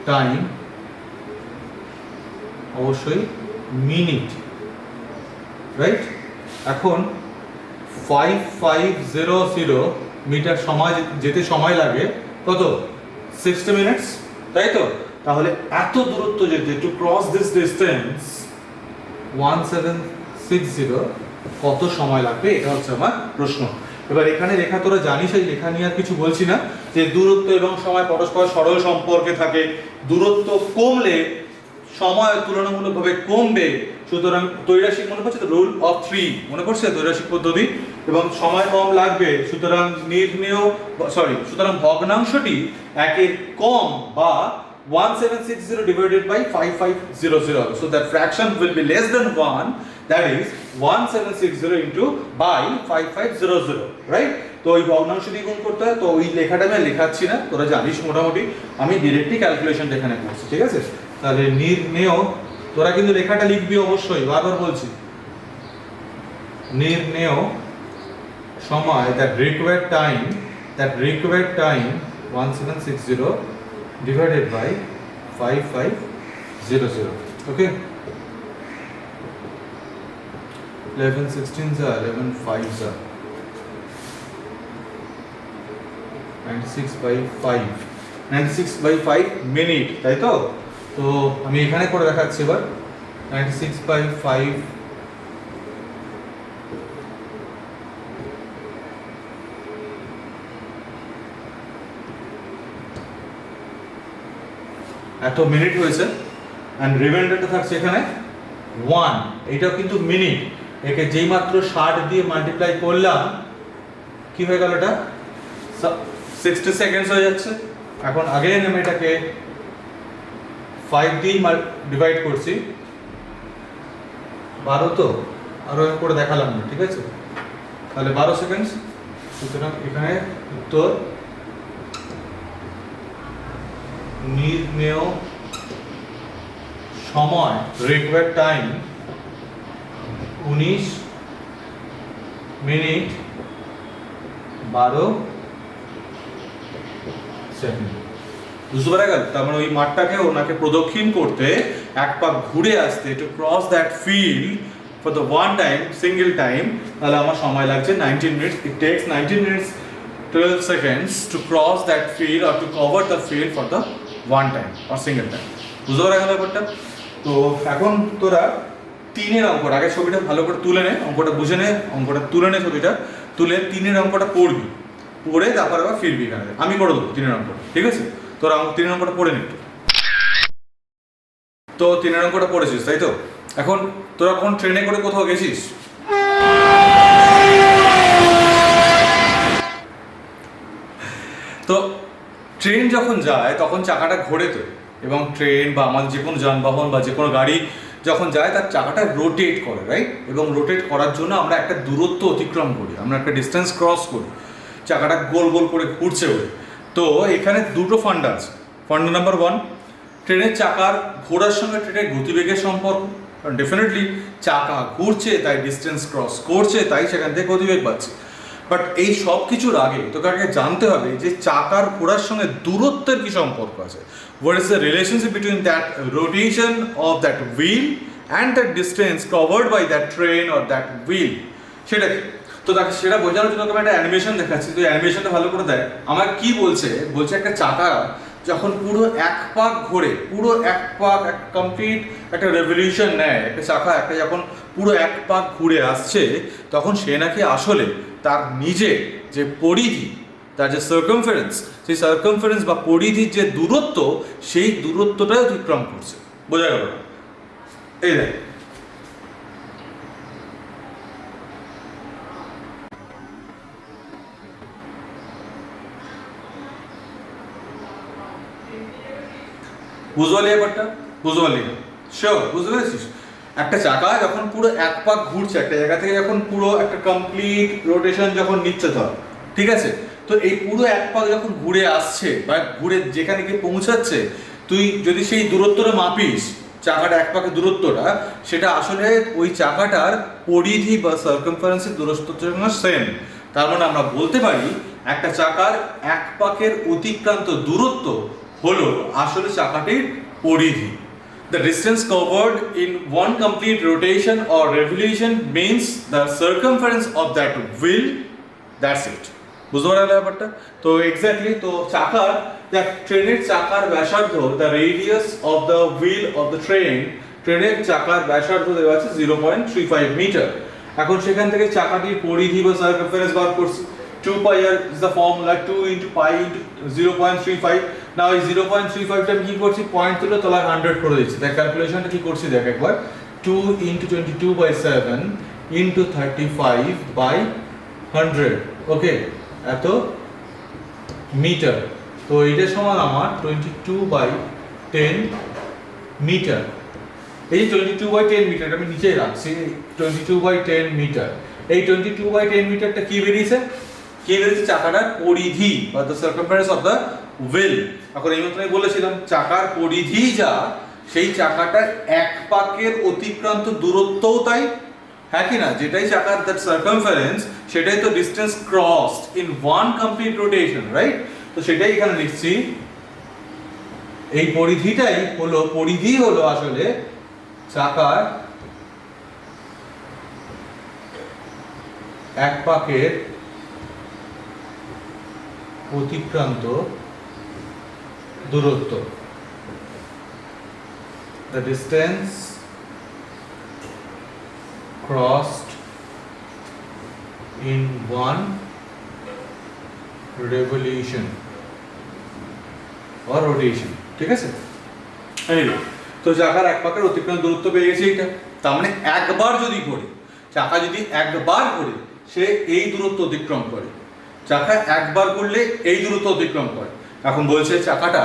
টাইম, অবশ্যই মিনিট, রাইট? এখন 5500 মিটার সময় যেতে সময় লাগে কত? 60 মিনিটস, তাই তো? তাহলে এত দূরত্ব যেতে, টু ক্রস দিস ডিস্টেন্স 1760 কত সময় লাগবে, এটা হচ্ছে আমার প্রশ্ন। এবার এখানে লেখা তোরা জানিস, এই লেখা নিয়ে আর কিছু বলছি না, যে দূরত্ব এবং সময় পরস্পর সরল সম্পর্কে থাকে, দূরত্ব কমলে সময় তুলনামূলকভাবে কমবে, সুতরাং ত্রৈরাসিক, মনে পড়ছে তো রুল অফ 3, মনে পড়ছে ত্রৈরাসিক পদ্ধতি, এবং সময় কম লাগবে, সুতরাং সুতরাং ভগ্নাংশটি একের কম বা 1760 divided by 5500, so that fraction will be less than 1, that is 1760 into by 5500, right? তো ওই ভগ্নাংশ দিয়ে গুণ করতে হয়, তো ওই লেখাটা আমি লেখাচ্ছি না, তোরা জানিস মোটামুটি, আমি ডিরেক্টলি ক্যালকুলেশনটা এখানে করছি, ঠিক আছে? তাহলে নির্ণেয়, তোরা কিন্তু লেখাটা লিখবি অবশ্যই, বারবার বলছি, নির্ণেয় সময়, that required time 1760 divided by 5500, okay? 11 16s are 11 5s are 96 by 5, 96 by 5 minute, তাই তো? তো আমি এখানে করে দেখাচ্ছি এবার, 96 by 5 এত মিনিট হয়েছে, এন্ড রিমাইন্ডারটা থাকছে এখানে 1, এটাও কিন্তু মিনিট, একে যেই মাত্র 60 দিয়ে মাল্টিপ্লাই করলাম, কি হয়ে গেল? এটা 60 সেকেন্ডস হয়ে যাচ্ছে। এখন আগেন আমি এটাকে 5 দিয়ে ডিভাইড করছি, 12 তো, আরো করে দেখালাম না, ঠিক আছে? তাহলে 12 সেকেন্ডস, সুতরাং এখানে উত্তর নির্ণেয় সময়, রিকোয়ার্ড টাইম 19 মিনিট 12 সেকেন্ড। বুঝতে পারা গেল? তার মানে ওই মাঠটাকে ওনাকে প্রদক্ষিণ করতে, এক পাক ঘুরে আসতে, to cross that field for the one time, single time, তাহলে আমার সময় লাগছে 19 minutes. It takes 19 minutes 12 seconds to cross that field or to cover the field for the one time or single time. বুঝতে পারা গেল ব্যাপারটা? তো এখন তোরা 3-এর অঙ্কটা, আগে ছবিটা ভালো করে তুলে নে, অঙ্কটা বুঝে নে, অঙ্কটা তুলে নে, ছবিটা তুলে 3-এর অঙ্কটা পড়বি, পড়ে তারপর আবার ফিরবি এখানে, আমি করে দেবো 3-এর অঙ্কটা, ঠিক আছে? তোরা 3-এর অঙ্কটা পড়ে নি। তো 3-এর অঙ্কটা পড়েছিস, তাই তো? এখন তোরা কোন ট্রেনে করে কোথাও গেছিস? তো ট্রেন যখন যায় তখন চাকাটা ঘোরে তো, এবং ট্রেন বা আমাদের যে কোনো যানবাহন বা যে কোনো গাড়ি যখন যায় তার চাকাটা রোটেট করে, রাইট? এবং রোটেট করার জন্য আমরা একটা দূরত্ব অতিক্রম করি, আমরা একটা ডিস্টেন্স ক্রস করি, চাকাটা গোল গোল করে ঘুরছে ওই। তো এখানে দুটো ফান্ডা আছে। ফান্ডা নাম্বার 1, ট্রেনের চাকার ঘোরার সঙ্গে ট্রেনের গতিবেগের সম্পর্ক, কারণ ডেফিনেটলি চাকা ঘুরছে তাই ডিস্টেন্স ক্রস করছে, তাই সেখান থেকে গতিবেগ পাচ্ছে। বাট এই সব কিছুর আগে তোকে আগে জানতে হবে যে চাকার ঘোরার সঙ্গে দূরত্বের কি সম্পর্ক আছে। What is the relationship between that rotation of that wheel and that distance covered by that train or that wheel, সেটা কি? তো তাকে সেটা বোঝানোর জন্য তোকে একটা অ্যানিমেশন দেখাচ্ছি, তো অ্যানিমেশনটা ভালো করে দেয়। আমার কি বলছে একটা চাকা যখন পুরো এক পাক ঘোরে, পুরো এক পাক, এক কমপ্লিট একটা রেভলিউশন নেয়, একটা চাকা একটা যখন পুরো এক পাক ঘুরে আসছে, তখন সে নাকি আসলে তার নিজে যে পরিধি, তার যে সার্কামফারেন্স, সেই সার্কামফারেন্স বা পরিধির যে দূরত্ব, সেই দূরত্বটাই অতিক্রম করছে। বোঝা গেল? এই দেখ বুঝতে পারলি ব্যাপারটা? বুঝতে পারলি না? শিওর বুঝতে পেরেছিস? একটা চাকা যখন পুরো এক পাক ঘুরছে একটা জায়গা থেকে, যখন পুরো একটা কমপ্লিট রোটেশন যখন নিচ্ছে ধর, ঠিক আছে, তো এই পুরো এক পাক যখন ঘুরে আসছে বা ঘুরে যেখানে গিয়ে পৌঁছাচ্ছে, তুই যদি সেই দূরত্বটা মাপিস, চাকাটা এক পাকের দূরত্বটা, সেটা আসলে ওই চাকাটার পরিধি বা সার্কামফারেন্সের দূরত্বের জন্য সেম। তার মানে আমরা বলতে পারি একটা চাকার এক পাকের অতিক্রান্ত দূরত্ব হলো আসলে চাকাটির পরিধি। The distance covered in one complete rotation or revolution means the circumference of that wheel. That's it. বুঝতে পারলে ব্যাপারটা? তো এক্স্যাক্টলি, তো চাকার, দেখ ট্রেনের চাকার ব্যাসার্ধ, the radius of the wheel of the train, ট্রেনের চাকার ব্যাসার্ধ দেওয়া আছে 0.35 মিটার। এখন সেখান থেকে চাকাটির পরিধি বা সার্কামফারেন্স বার করছি। 2 pi r is the formula, 2 into pi into 0.35. নাও এই 0.35 টা আমি কি করছি, পয়েন্ট তুলে তলায় 100 করে দিচ্ছি। দেখ ক্যালকুলেশনটা কি করছি দেখ একবার, 2 into 22/7 into 35/100, ওকে, এত মিটার। তো এটা সমান আমার 22/10 মিটার। এই 22/10 মিটার আমি নিচে রাখছি, 22/10 মিটার। এই 22/10 মিটারটা কি বেরিয়েছে? কি বেরিয়েছে? চাকাটার পরিধি বা the circumference of the wheel. এখন এই মাত্র আমি বলেছিলাম চাকার পরিধি যা, সেই চাকাটার এক পাকের অতিক্রান্ত দূরত্বও তাই, হ্যাঁ কি না? যেটাই চাকার দ্যাট সার্কামফারেন্স, সেটাই তো distance crossed in one complete rotation, right? তো সেটাই এখানে লিখছি। এই পরিধিটাই হলো, পরিধি হলো আসলে চাকার এক পাকের অতিক্রান্ত দূরত্ব, the distance crossed in one revolution or rotation, ঠিক আছে? তো চাকার এক পাকের অতিক্রান্ত দূরত্ব পেয়ে গেছে এইটা। তার মানে একবার যদি ঘোরে, চাকা যদি একবার ঘোরে, সে এই দূরত্ব অতিক্রম করে। চাকা একবার ঘুরলে এই দূরত্ব অতিক্রম করে। এখন বলছে চাকাটা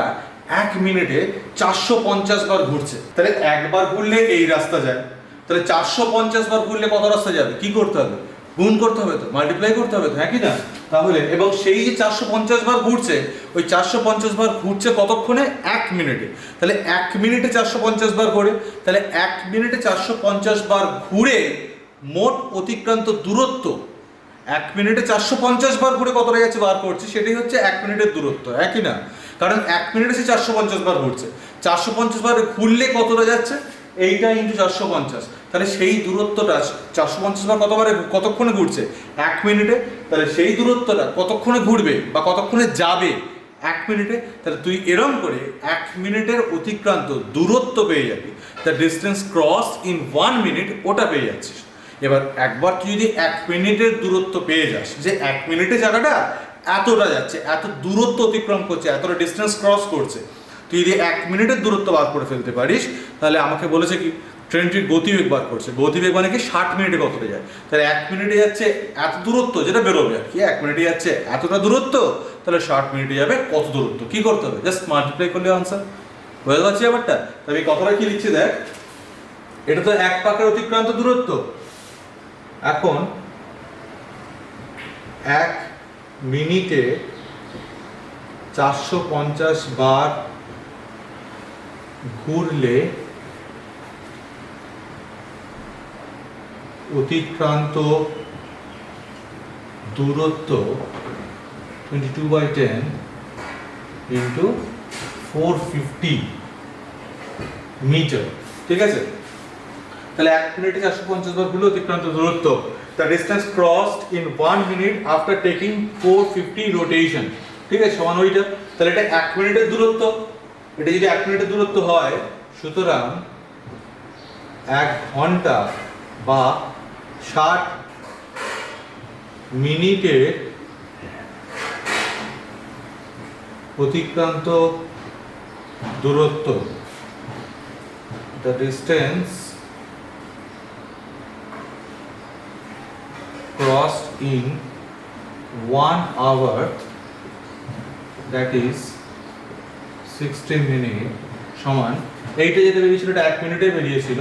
1 মিনিটে 450 বার ঘুরছে, তাহলে একবার ঘুরলে এই রাস্তা যায়, তাহলে 450 বার ঘুরলে কত রাস্তা যাবে? কি করতে হবে? গুণ করতে হবে তো, মাল্টিপ্লাই করতে হবে তো, হ্যাঁ কি না? তাহলে এবং সেই যে 450 বার ঘুরছে, ওই 450 বার ঘুরছে কতক্ষণে? 1 মিনিটে। তাহলে 1 মিনিটে 450 বার ঘোরে, তাহলে 1 মিনিটে 450 বার ঘুরে মোট অতিক্রান্ত দূরত্ব, 1 মিনিটে 450 বার ঘুরে কতটা যাচ্ছে বার করছি, সেটাই হচ্ছে 1 মিনিটের দূরত্ব, হ্যাঁ কি না? কারণ 1 মিনিটে সে 450 বার ঘুরছে, 450 বার ঘুরলে কতটা যাচ্ছে, এইটা ইন্টু 450, তাহলে সেই দূরত্বটা 450 বার কতবারে কতক্ষণে ঘুরছে? 1 মিনিটে। তাহলে সেই দূরত্বটা কতক্ষণে ঘুরবে বা কতক্ষণে যাবে? 1 মিনিটে। তাহলে তুই এরম করে 1 মিনিটের অতিক্রান্ত দূরত্ব পেয়ে যাবি, the distance cross in 1 minute, ওটা পেয়ে যাচ্ছিস। এবার একবার তুই যদি 1 মিনিটের দূরত্ব পেয়ে যাস, যে 1 মিনিটে জায়গাটা এতটা যাচ্ছে, এত দূরত্ব অতিক্রম করছে, এতটা ডিস্টেন্স ক্রস করছে, তুই যদি 1 মিনিটের দূরত্ব বার করে ফেলতে পারিস, তাহলে আমাকে বলেছে কি ট্রেনটির গতিবেগ বার করছে। গতিবেগ মানে কি? 60 মিনিটে কতটা যায়। তাহলে 1 মিনিটে যাচ্ছে এত দূরত্ব, যেটা বেরোবে আর কি, 1 মিনিটে যাচ্ছে এতটা দূরত্ব, তাহলে 60 মিনিটে যাবে কত দূরত্ব? কি করতে হবে? জাস্ট মাল্টিপ্লাই করলে আনসার হয়ে যাচ্ছে ব্যাপারটা। তবে এই কথাটা কি লিখছি দেখ, এটা তো এক পাকের অতিক্রান্ত দূরত্ব। এখন 1 মিনিটে 450 বার ঘুরলে অতিক্রান্ত দূরত্ব 22/10 ইন্টু 450 মিটার, ঠিক আছে? তাহলে 1 মিনিটে 450 বার ঘুরলে অতিক্রান্ত দূরত্ব, the distance crossed in 1 minute after taking 450 rotation, ঠিক আছে, সমান ওইটা। তাহলে এটা 1 মিনিটের দূরত্ব, এটা যদি 1 মিনিটের দূরত্ব হয়, সুতরাং 1 ঘন্টা বা 60 মিনিটে অতিক্রান্ত দূরত্ব, the distance crossed in 1 hour, that is 60 minute, সমান এইটা যেটা বেরিয়েছিল এটা 1 মিনিটে বেরিয়েছিল,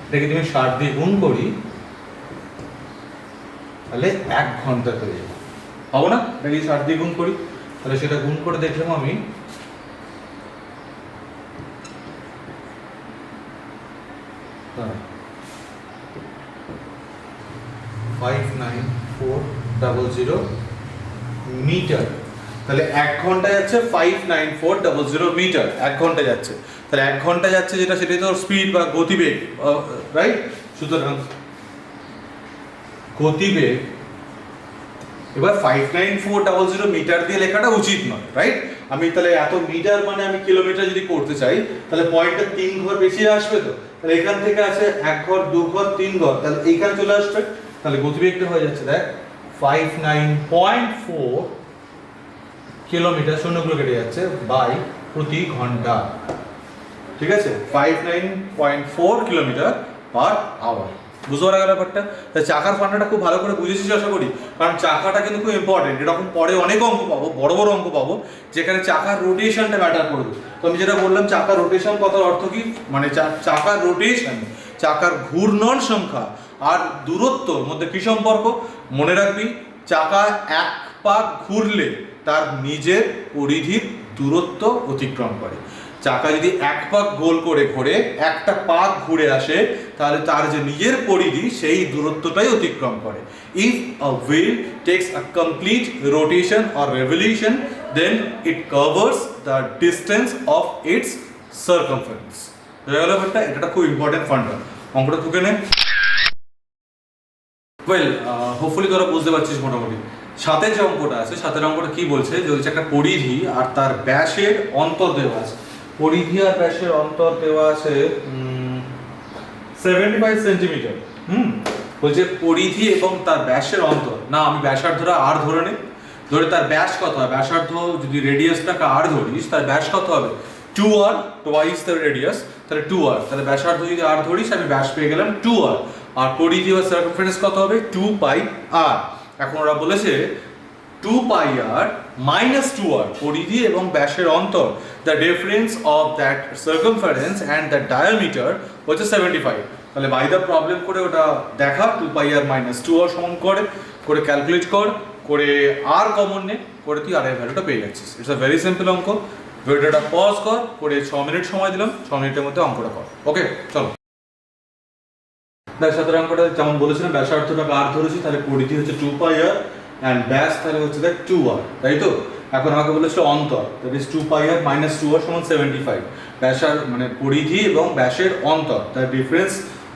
এটাকে তুমি 60 দিয়ে গুণ করি তাহলে 1 ঘন্টা হয়ে যাবে, হবে না? এটাকে 60 দিয়ে গুণ করি তাহলে সেটা গুণ করে দেখলাম আমি, হ্যাঁ 59400 মিটার। তাহলে 1 ঘন্টা যাচ্ছে 59400 মিটার, 1 ঘন্টা যাচ্ছে। তাহলে 1 ঘন্টা যাচ্ছে যেটা, সেটাই তো স্পিড বা গতিবেগ, রাইট? সুতরাং গতিবেগ, এবার 59400 মিটার দিয়ে লেখাটা উচিত নয়, রাইট? আমি তাহলে এত মিটার মানে আমি কিলোমিটার যদি করতে চাই তাহলে পয়েন্টটা 3 ঘর বেশি আসবে, তো তাহলে এখান থেকে আছে 1 ঘর 2 ঘর 3 ঘর, তাহলে এইখানে চলে আসবে। তাহলে গতিবেগটা হয়ে যাচ্ছে দেখ 59.4 কিলোমিটার, শূন্যগুলো কেটে যাচ্ছে, বাই প্রতি ঘন্টা, ঠিক আছে? 59.4 কিলোমিটার পার আওয়ার। বুঝতে পারা গেল ব্যাপারটা? তাই চাকার ফান্ডাটা খুব ভালো করে বুঝেছিস আশা করি, কারণ চাকাটা কিন্তু খুব ইম্পর্টেন্ট। এরকম পরে অনেক অঙ্ক পাবো, বড় বড় অঙ্ক পাবো, যেখানে চাকার রোটেশনটা ম্যাটার করবে। তো আমি যেটা বললাম, চাকার রোটেশন কথার অর্থ কি, মানে চাকার রোটেশন, চাকার ঘূর্ণন সংখ্যা আর দূরত্বর মধ্যে কি সম্পর্ক মনে রাখবি। চাকা 1 পাক ঘুরলে তার নিজের পরিধির দূরত্ব অতিক্রম করে। চাকা যদি 1 পাক গোল করে ঘোরে, একটা পাক ঘুরে আসে, তাহলে তার যে নিজের পরিধি সেই দূরত্বটাই অতিক্রম করে। If a wheel takes a complete rotation or revolution, then it covers the distance of its circumference. এটা খুব ইম্পর্টেন্ট ফান্ডা, অঙ্কটা তুকে নে। ওয়েল, হোপফুলি তোরা বুঝতে পারছিস মোটামুটি। সাথে যে অঙ্কটা আছে, সাথের অঙ্কটা কি বলছে, যে হচ্ছে একটা পরিধি আর তার ব্যাসের অন্তর দেওয়া আছে। পরিধি আর ব্যাসের অন্তর দেওয়া আছে 75 সেন্টিমিটার। বলছে পরিধি এবং তার ব্যাসের অন্তর, না আমি ব্যাসার্ধটা আর ধরে নেই, ধরে তার ব্যাস কত হয়, ব্যাসার্ধ যদি রেডিয়াসটাকে আর ধরিস তার ব্যাস কত হবে 2r, টোয়াইস দ্য রেডিয়াস, তাহলে 2r, তাহলে ব্যাসার্ধ যদি আর ধরিস আমি ব্যাস পেয়ে গেলাম 2r, আর পরিধি বা সার্কামফারেন্স কত হবে 2 পাই r। এখন ওরা বলেছে 2 পাই r মাইনাস 2r, পরিধি এবং ব্যাসের অন্তর, the difference of that circumference and the diameter হচ্ছে 75। তাহলে বাই দ্য প্রবলেম করে ওটা দেখা, 2 পাই r মাইনাস 2r সমান করে ক্যালকুলেট করে r কমন নে, করে তুই r এর ভ্যালুটা পেয়ে যাচ্ছিস। ইটস আ ভেরি সিম্পল অঙ্ক। ভিডিওটা পজ করে 6 মিনিট সময় দিলাম, 6 মিনিটের মধ্যে অঙ্কটা কর। ওকে, চলো। সাথে অঙ্কটা যেমন বলেছিলাম, ব্যাসার্ধটাকে r ধরেছি, তাহলে পরিধি হচ্ছে 2 পাই r অ্যান্ড ব্যাস তাহলে হচ্ছে দেখ 2r, তাই তো? এখন আমাকে বলেছিল অন্তর, that is 2 pi r minus 2r সমান 75। ব্যাসার মানে পরিধি এবং ব্যাসের অন্তর, the difference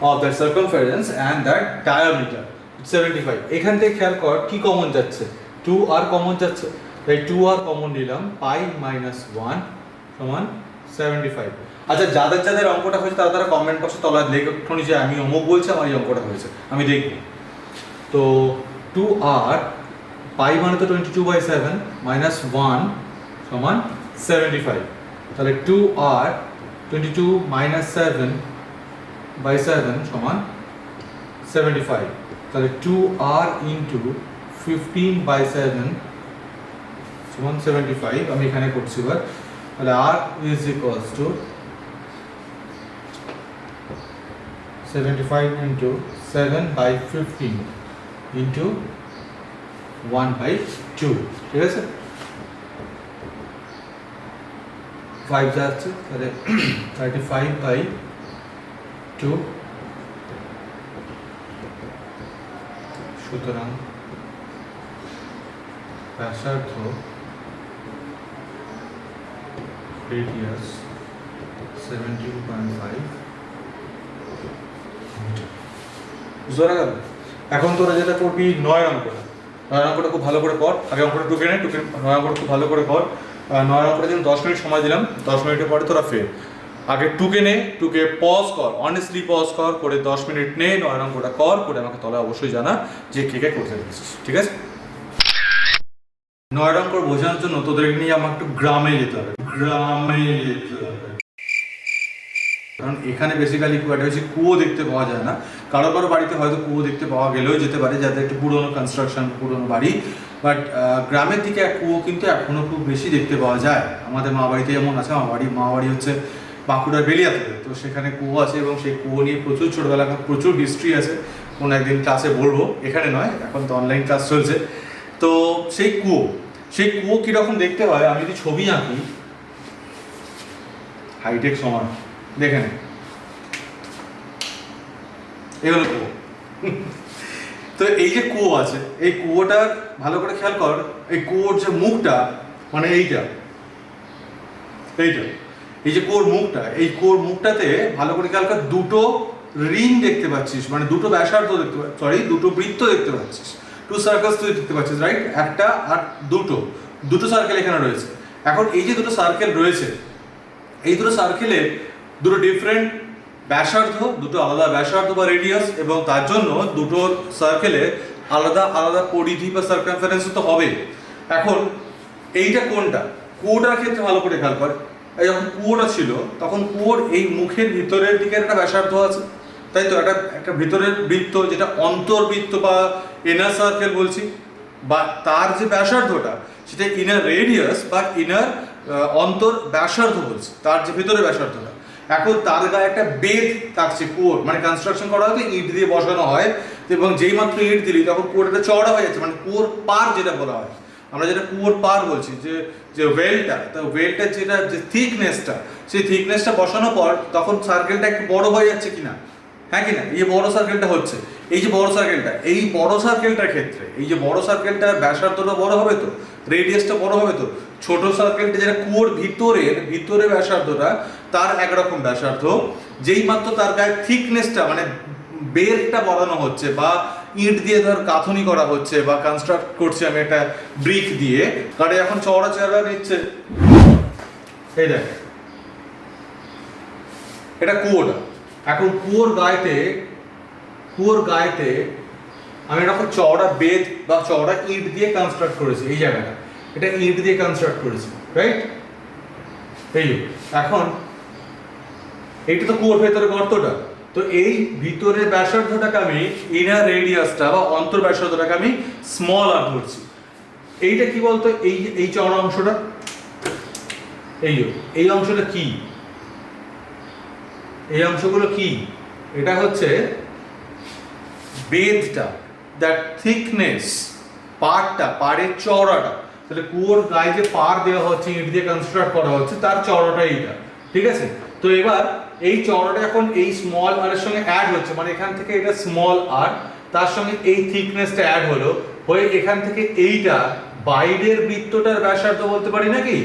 of the circumference and the diameter 75। এখান থেকে খেয়াল কর কি কমন যাচ্ছে, 2r কমন যাচ্ছে, তাই 2r কমন নিলাম, পাই মাইনাস 1 সমান 75। আচ্ছা, যাদের অঙ্কটা হয়েছে তারা কমেন্ট বক্সে তলায় লেখনি যে আমি অমুক বলছি আমার এই অঙ্কটা হয়েছে, আমি দেখব। তো 2r, পাই মানে তো 22/7 মাইনাস 1 সমান 75, তাহলে 2r 22 মাইনাস 7/7 সমান 75, তাহলে 2r ইন্টু 15/7 সমান 75। আমি এখানে করছি এবার, তাহলে r is equals to 75 into 7/15 into 1/2, ঠিক আছে? 5 যাচ্ছে, তাহলে 35/2। সুতরাং ব্যাসার্ধ রেডিয়াস 17.5 মিটার। বুঝতে গেল? এখন তোরা যেটা করবি 9 অঙ্কটা খুব ভালো করে কর। আগে অঙ্কটা টুকে 9 অঙ্কটা খুব ভালো করে কর। 9 অঙ্কটা যেন 10 মিনিট সময় দিলাম, 10 মিনিটের পরে তোরা ফের আগে টুকে পজ কর, অনেস্টলি পজ করে 10 মিনিট নে, 9 অঙ্কটা করে আমাকে তলায় অবশ্যই জানা যে কে করতে পেরেছিস, ঠিক আছে? 9 অঙ্ক বোঝানোর জন্য তোদেরকে নিয়ে আমার একটু গ্রামে যেতে হবে। কারণ এখানে বেসিক্যালি খুব একটা বেশি কুয়ো দেখতে পাওয়া যায় না। কারো কারো বাড়িতে হয়তো কুয়ো দেখতে পাওয়া গেলেও যেতে পারে, যাদের একটু পুরোনো কনস্ট্রাকশন, পুরোনো বাড়ি। বাট গ্রামের দিকে এক কুয়ো কিন্তু এখনও খুব বেশি দেখতে পাওয়া যায়। আমাদের মা বাড়িতে যেমন আছে, মা বাড়ি হচ্ছে বাঁকুড়ার বেলিয়াতে, তো সেখানে কুয়ো আছে এবং সেই কুয়ো নিয়ে প্রচুর ছোটোবেলাকার প্রচুর হিস্ট্রি আছে। কোনো একদিন ক্লাসে বলবো, এখানে নয়, এখন তো অনলাইন ক্লাস চলছে। তো সেই কুয়ো কীরকম দেখতে হয় আমি যদি ছবি আঁকি, হাইটেক সমান দেখে নেন, এগুলো কুয়ো। তো এই যে কুয়ো আছে, এই কুয়োটার ভালো করে খেয়াল কর, এই কুয়োর যে মুখটা, মানে এইটা এই যে কুয়োর মুখটা, এই কুয়োর মুখটাতে ভালো করে খেয়াল কর, দুটো রিং দেখতে পাচ্ছিস, মানে দুটো ব্যাসার্ধ দেখতে পাচ্ছিস, দুটো বৃত্ত দেখতে পাচ্ছিস, 2 সার্কেলস তুই দেখতে পাচ্ছিস, রাইট? একটা আর দুটো সার্কেল এখানে রয়েছে। এখন এই যে দুটো সার্কেল রয়েছে, এই দুটো সার্কেলের দুটো ডিফারেন্ট ব্যাসার্ধ, দুটো আলাদা ব্যাসার্ধ বা রেডিয়াস, এবং তার জন্য দুটো সার্কেলে আলাদা আলাদা পরিধি বা সার্কামফারেন্স তো হবে। এখন এইটা কোনটা? কুয়োটার ক্ষেত্রে ভালো করে খেয়াল কর, যখন কুয়োটা ছিল তখন কুয়োর এই মুখের ভিতরের দিকে একটা ব্যাসার্ধ আছে, তাই তো? একটা ভিতরের বৃত্ত, যেটা অন্তর্বৃত্ত বা ইনার সার্কেল বলছি, বা তার যে ব্যাসার্ধটা সেটা ইনার রেডিয়াস বা ইনার অন্তর ব্যাসার্ধ বলছি, তার যে ভিতরে ব্যাসার্ধটা। এখন তার গায়ে একটা বেদ থাকছে কুয়োর, মানে কনস্ট্রাকশন করা হয়তো ইট দিয়ে বসানো হয়, এবং যেই মাত্র ইট দিলি তখন কুয়োটা চওড়া হয়ে যাচ্ছে, মানে কুয়োর পার যেটা বলা হয়, আমরা যেটা কুয়োর পার বলছি, যে ওয়েলটা, তো ওয়েলটার যেটা যে থিকনেসটা, সেই থিকনেসটা বসানোর পর তখন সার্কেলটা একটু বড় হয়ে যাচ্ছে কিনা, হ্যাঁ কিনা? এই যে বড় সার্কেলটা হচ্ছে, এই যে বড় সার্কেলটা, এই বড় সার্কেলটার ক্ষেত্রে এই যে বড় সার্কেলটার ব্যাসার্ধটা বড় হবে তো, রেডিয়াসটা বড় হবে তো। ছোট সার্কেলটা যেটা কুয়োর ভিতরে ব্যাসার্ধটা, তার একরকম ব্যাসার্ধ, যেই মাত্র তার গায়ে থিকনেসটা, মানে বেরটা বাড়ানো হচ্ছে, বা ইট দিয়ে ধর গাঁথনি করা হচ্ছে, বা কনস্ট্রাক্ট করছি আমি একটা ব্রিক দিয়ে, গাড়ি এখন চওড়া নিচ্ছে, এই দেখ এটা কুয়োটা। এখন কুয়োর গায়েতে আমি এরকম চওড়া বেদ বা চওড়া ইট দিয়ে কনস্ট্রাক্ট করেছি, এই জায়গাটা এটা ইট দিয়ে কনস্ট্রাক্ট করেছি, রাইট? এই এখন এইটা তো কুয়োর ভেতরে গর্তটা, তো এই ভিতরের ব্যাসার্ধটাকে আমি, ইনার রেডিয়াসটা বা অন্তর ব্যাসার্ধটাকে আমি স্মল আর ধরছি। এইটা কি বলতো, এই চওড়া অংশটা, এই অংশটা কি, এই অংশগুলো কি? এটা হচ্ছে বেদটা, দ্যাট থিকনেস, পাড়ের চওড়াটা। তাহলে কুয়োর গায়ে যে পাড় দেওয়া হচ্ছে, ইট দিয়ে কনস্ট্রাক্ট করা হচ্ছে, তার চওড়াটা এইটা, ঠিক আছে? তো এবার এই চওড়াটা এখন এই স্মল আর এর সঙ্গে অ্যাড হচ্ছে, মানে এখান থেকে এটা স্মল আর, তার সঙ্গে এই থিকনেসটা অ্যাড হয়ে এখান থেকে এইটা বাইরের বৃত্তটার ব্যাসার্ধ বলতে পারি নাকি,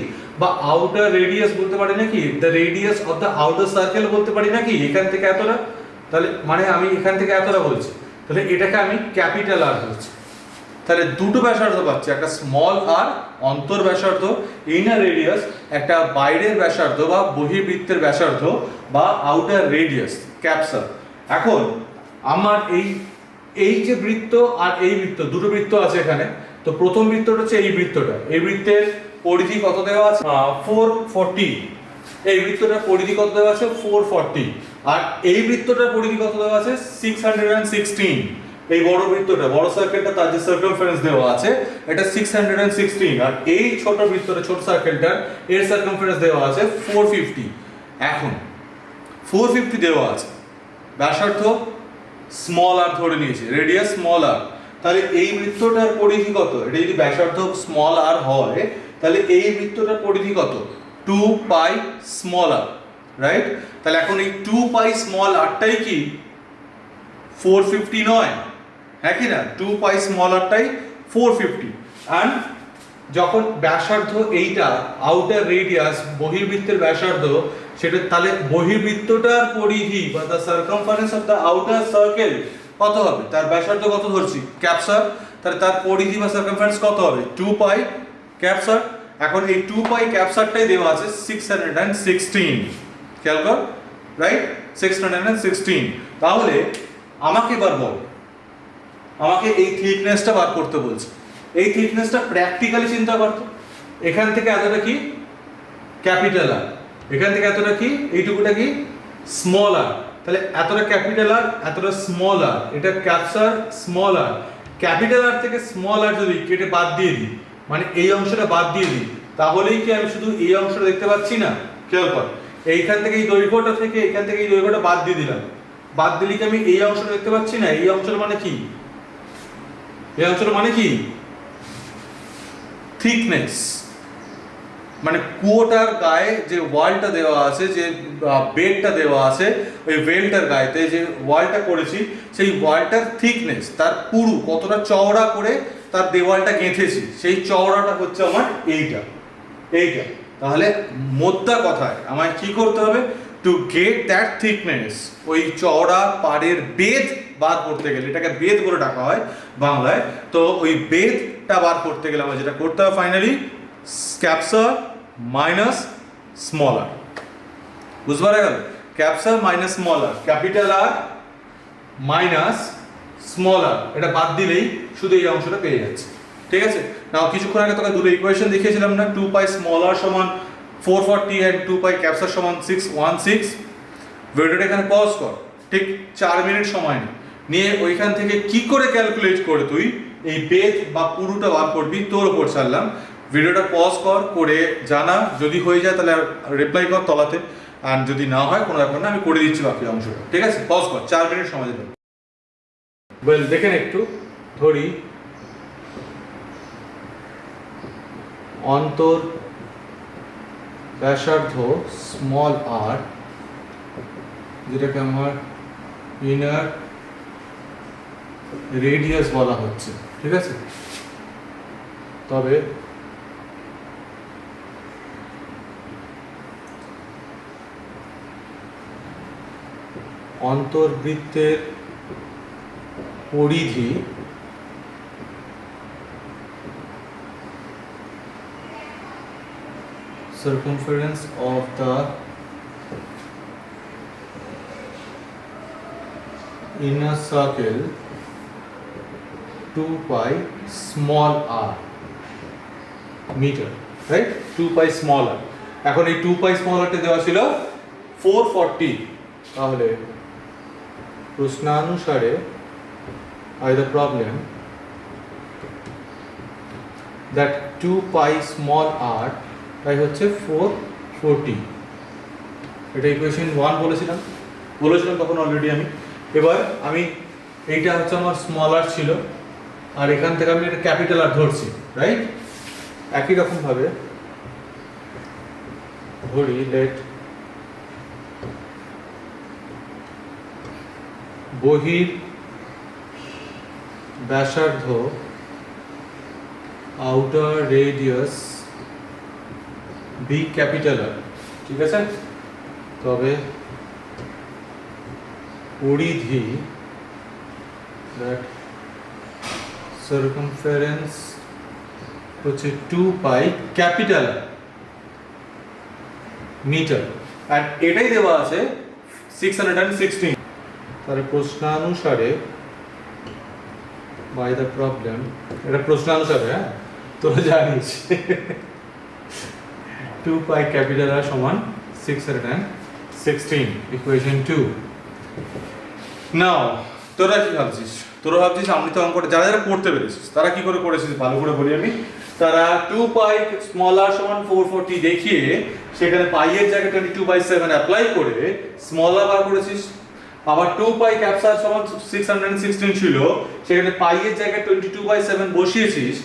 বা আউটার রেডিয়াস বলতে পারি নাকি, the radius of the outer circle বলতে পারি নাকি, এখান থেকে এতটা, তাহলে মানে আমি এখান থেকে এতটা বলছি, তাহলে এটাকে আমি ক্যাপিটাল আর বলছি। তাহলে দুটো ব্যাসার্ধ পাচ্ছি, একটা স্মল আর অন্তর ব্যাসার্ধ, ইনার রেডিয়াস, একটা বাইরের ব্যাসার্ধ বা বহির্বৃত্তের ব্যাসার্ধ বা আউটার রেডিয়াস, ক্যাপসার। এখন আমার এই যে বৃত্ত আর এই বৃত্ত, দুটো বৃত্ত আছে এখানে। তো প্রথম বৃত্তটা হচ্ছে এই বৃত্তটা, এই বৃত্তের পরিধি কত দেওয়া আছে? 440। এই বৃত্তটার পরিধি কত দেওয়া আছে? 440। আর এই বৃত্তটার পরিধি কত দেওয়া আছে? 616। এই বড় বৃত্তটা, বড় সার্কেলটা, তার যে সার্কামফারেন্স দেওয়া আছে এটা 616, আর এই ছোট বৃত্তটা, ছোট সার্কেলটার এর সার্কামফারেন্স দেওয়া আছে 450। এখন 450 দেওয়া আছে, ব্যাসার্ধ স্মল আর ধরে নিয়েছি, রেডিয়াস স্মল আর। তাহলে এই বৃত্তটার পরিধি কত? এটা যদি ব্যাসার্ধ স্মল আর হয়, তাহলে এই বৃত্তটার পরিধি কত? 2 পাই স্মল আর, রাইট? তাহলে এখন এই 2 পাই স্মল আরটাই কি 450 নয়? হ্যাঁ কি না? 2 পাই স্মল আরটাই 450। অ্যান্ড যখন ব্যাসার্ধ এইটা, আউটার রেডিয়াস, বহির্বৃত্তের ব্যাসার্ধ, সেটা তাহলে বহির্বৃত্তটার পরিধি বা the circumference of the outer circle কত হবে? তার ব্যাসার্ধ কত ধরছি? ক্যাপসার। তাহলে তার পরিধি বা সার্কামফারেন্স কত হবে? 2 পাই ক্যাপসার। এখন এই 2 পাই ক্যাপসারটাই দেওয়া আছে 616, খেয়াল কর, রাইট? 616। তাহলে আমাকে এবার বল, আমাকে এই থিকনেসটা বার করতে বলছে। এই থিকনেসটা প্র্যাকটিক্যালি চিন্তা করতো, এখান থেকে এতটা কি ক্যাপিটাল আর, এখান থেকে এতটা কি, এইটুকুটা কি স্মল আর, তাহলে এতটা ক্যাপিটাল আর এতটা স্মল আর, এটা ক্যাপসার স্মল আর, ক্যাপিটাল আর থেকে স্মল আর যদি কেটে বাদ দিয়ে দিই, মানে এই অংশটা বাদ দিয়ে দিই, তাহলেই কি আমি শুধু এই অংশটা দেখতে পাচ্ছি না? খেয়াল কর, এইখান থেকে এই দৈর্ঘ্যটা থেকে এখান থেকে এই দৈর্ঘ্যটা বাদ দিয়ে দিলাম, বাদ দিলে কি আমি এই অংশটা দেখতে পাচ্ছি না? এই অংশটা মানে কি? এই অংশটা মানে কি? থিকনেস, মানে কুয়োটার গায়ে যে ওয়ালটা দেওয়া আছে, যে বেডটা দেওয়া আছে, ওই ওয়েলটার গায়েতে যে ওয়ালটা করেছি, সেই ওয়ালটার থিকনেস, তার পুরু কতটা চওড়া করে তার দেওয়ালটা গেঁথেছি, সেই চওড়াটা হচ্ছে আমার এইটা। এইটা তাহলে মোদ্দা কথায় আমায় কি করতে হবে? টু গেট দ্যাট থিকনেস, ওই চওড়া পাড়ের বেদ বার করতে গেলে, এটাকে বেদ বলে ডাকা হয় বাংলায়, তো ওই বেদটা বার করতে গেলে আমার যেটা করতে হবে ফাইনালি, ক্যাপসার মাইনাস স্মল আর। বুঝতে পারা গেল? ক্যাপসার মাইনাস স্মল আর, ক্যাপিটাল আর মাইনাস স্মল আর, এটা বাদ দিলেই শুধু এই অংশটা পেয়ে যাচ্ছে। ঠিক আছে? নাও কিছুক্ষণ আগে তোকে দুটো ইকুয়েশন দেখিয়েছিলাম না, 2 পাই স্মল আর সমান 440 এন্ড 2 পাই ক্যাপসার সমান 616। ভিডিওটা এখানে পজ কর, ঠিক 4 মিনিট সময় নিয়ে ওইখান থেকে কি করে ক্যালকুলেট করে তুই এই বেদ বা পুরুটা বার করবি, তোর উপর ছাড়লাম। ভিডিওটা পজ কর, করে জানা, যদি হয়ে যায় তাহলে রিপ্লাই কর তলাতে, আর যদি না হয় কোনো ব্যাপার না, আমি করে দিচ্ছি বাকি অংশটা। ঠিক আছে? পজ কর, 4 মিনিট সময় দেবেন। ওয়েল, দেখেন একটু ধরি, অন্তর ব্যাসার্ধ স্মল আর, যেটাকে আমার ইনার রেডিয়াস বলা হচ্ছে। ঠিক আছে? তবে অন্তর্বৃত্তের পরিধি circumference of the inner circle 2 pi small r meter, right? 2 pi small r, এখন এই 2 pi small r তে দেওয়া ছিল 440, তাহলে প্রশ্নানুসারে by the problem that 2 pi small r তাই হচ্ছে 440। এটা ইকুয়েশন 1 বলেছিলাম তখন অলরেডি আমি। এবার আমি এইটা হচ্ছে আমার স্মল আর ছিল, আর এখান থেকে আমি এটা ক্যাপিটাল আর ধরছি, রাইট? একই রকম ভাবে ধরি, লেট বহির ব্যাসার্ধ outer radius B capital R. ঠিক আছে? তবে পরিধি, দ্যাট সার্কামফারেন্স হচ্ছে 2 পাই ক্যাপিটাল মিটার, আর এটাই দেওয়া আছে 616। তাহলে প্রশ্নানুসারে বাই দ্য প্রবলেম, এটা প্রশ্নানুসারে, হ্যাঁ তোরা জানিস 2 পাই ক্যাপিটাল আর সমান 616, ইকুয়েশন 2। নাও তোরা কি ভাবছিস? তোরা ভাবছিস আমি তো অঙ্কটা, যারা যারা পড়তে পেরেছিস তারা কি করে করেছিস ভালো করে বলি আমি। তারা 2 পাই স্মল আর সমান 440 দেখিয়ে সেখানে পাই এর জায়গায় 22/7 অ্যাপ্লাই করে স্মল আর বার করেছিস। আবার 2 পাই ক্যাপসার সমান 616 ছিল, সেখানে পাই এর জায়গায় 22/7 বসিয়েছিস,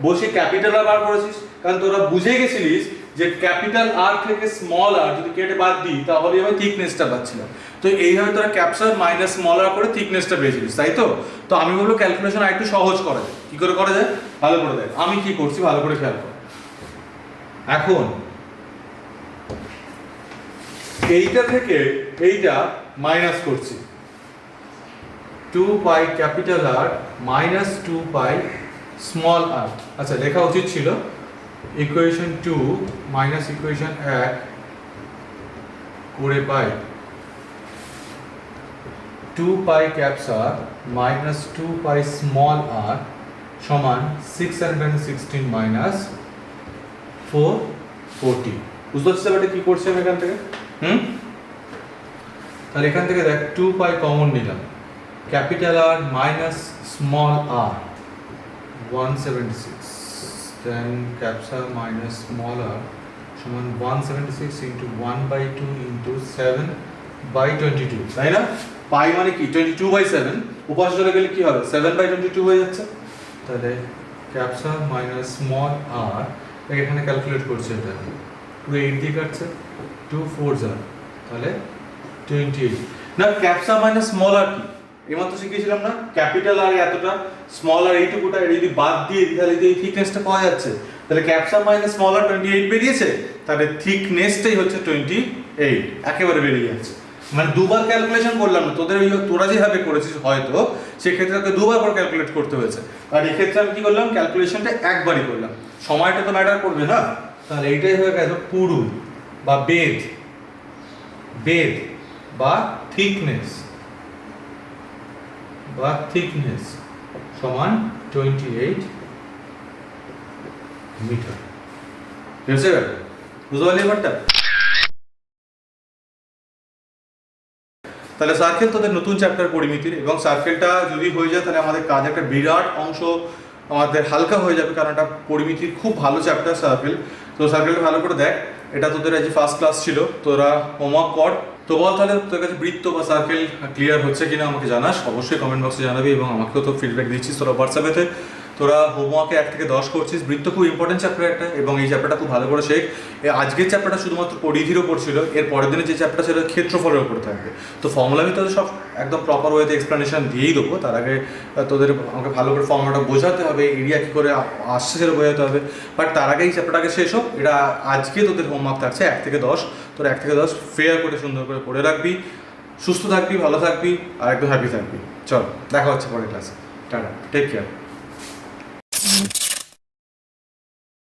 বসে ক্যাপিটাল আর বার করেছিস, কারণ তোরা বুঝে গেছিলিস যে ক্যাপিটাল আর থেকে স্মল আর যদি কেটে বাদ দিই তাহলে আমি থিকনেসটা পাচ্ছিলাম। তো এইভাবে তোরা ক্যাপসার মাইনাস স্মল আর করে থিকনেসটা পেয়েছিলিস, তাই তো? তো আমি বলবো ক্যালকুলেশন আরেকটু সহজ করা যায়। কি করে করা যায়? ভালো করে দেখ আমি কি করছি, ভালো করে খেয়াল কর। এখন এইটা থেকে এইটা মাইনাস করছি, 2 pi capital r minus 2 pi small r. আচ্ছা, লেখা উচিত ছিল ইকুয়েশন 2 মাইনাস ইকুয়েশন 1 করে পাই 2 পাই ক্যাপসার মাইনাস 2 পাই স্মল আর সমান 616 মাইনাস 440। বুঝতে পারছিস ব্যাপারটা কি করছি আমি এখান থেকে? তাহলে এখান থেকে দেখ 2 পাই কমন নিলাম, ক্যাপিটাল আর মাইনাস স্মল আর 176, দেন ক্যাপসা মাইনাস স্মল আর সমান 176 ইন্টু 1/2 ইন্টু 7/22, তাই না? পাই মানে কি 22/7, উপাস চলে গেলে কি হবে 7/22 হয়ে যাচ্ছে। তাহলে ক্যাপসা মাইনাস স্মল আর এখানে ক্যালকুলেট করছে, এটা পুরো 8 দিয়ে কাটছে, 2 4 যা, তাহলে 28 না। ক্যাপসা মাইনাস স্মল আর কি এইমাত্র শিখিয়েছিলাম না, ক্যাপিটাল আর এতটা, স্মল আর এইটুকুটা, এটা যদি বাদ দিয়ে দিই তাহলে এই থিকনেসটা পাওয়া যাচ্ছে। তাহলে ক্যাপসা মাইনাস স্মল আর 28 বেরিয়েছে, তাহলে থিকনেসটাই হচ্ছে 28, একেবারে বেরিয়ে যাচ্ছে। মানে দুবার ক্যালকুলেশন করলাম না, তোরা যেভাবে করেছিস হয়তো সেক্ষেত্রে তোকে দুবার করে ক্যালকুলেট করতে হয়েছে, আর এক্ষেত্রে আমি কি করলাম ক্যালকুলেশনটা একবারই করলাম, সময়টা তো ম্যাটার করবে না। তাহলে এইটাই হয়ে গেল পুরু বা বেদ বা থিকনেস সমান 28 মিটার। বুঝতে পারলি ব্যাপারটা? তাহলে সার্কেল তোদের নতুন চ্যাপ্টার পরিমিতির, এবং সার্কেলটা যদি হয়ে যায় তাহলে আমাদের কাজ একটা বিরাট অংশ আমাদের হালকা হয়ে যাবে, কারণ এটা পরিমিতির খুব ভালো চ্যাপ্টার সার্কেল। তো সার্কেলটা ভালো করে দেখ, এটা তোদের আজ ফার্স্ট ক্লাস ছিল, তোরা হোমওয়ার্ক কর। তো বল তাহলে তোর কাছে বৃত্ত বা সার্কেল ক্লিয়ার হচ্ছে কিনা আমাকে জানাস, অবশ্যই কমেন্ট বক্সে জানাবি, এবং আমাকেও তো ফিডব্যাক দিচ্ছিস তোরা হোয়াটসঅ্যাপেতে। তোরা হোমওয়ার্কে 1 থেকে 10 করছিস, বৃত্ত খুব ইম্পর্টেন্ট চ্যাপ্টার একটা, এবং এই চ্যাপ্টারটা খুব ভালো করে শেখ। আজকের চ্যাপ্টারটা শুধুমাত্র পরিধির ওপর ছিল, এর পরের দিনে যে চ্যাপ্টার ছিল ক্ষেত্রফলের ওপর থাকবে। তো ফর্মুলা আমি তোদের সব একদম প্রপার ওয়েতে এক্সপ্লেনেশন দিয়েই দেবো, তার আগে তোদের আমাকে ভালো করে ফর্মুলাটা বোঝাতে হবে, এরিয়া কী করে আসছে সেটা বোঝাতে হবে। বাট তার আগে এই চ্যাপ্টারটাকে শেষ হোক, এটা আজকে তোদের হোমওয়ার্ক থাকছে 1 থেকে 10। তোরা 1 থেকে 10 ফেয়ার করে সুন্দর করে পড়ে রাখবি, সুস্থ থাকবি, ভালো থাকবি, আর একদম হ্যাপি থাকবি। চল দেখা হচ্ছে পরের ক্লাসে, টাটা, টেক কেয়ার।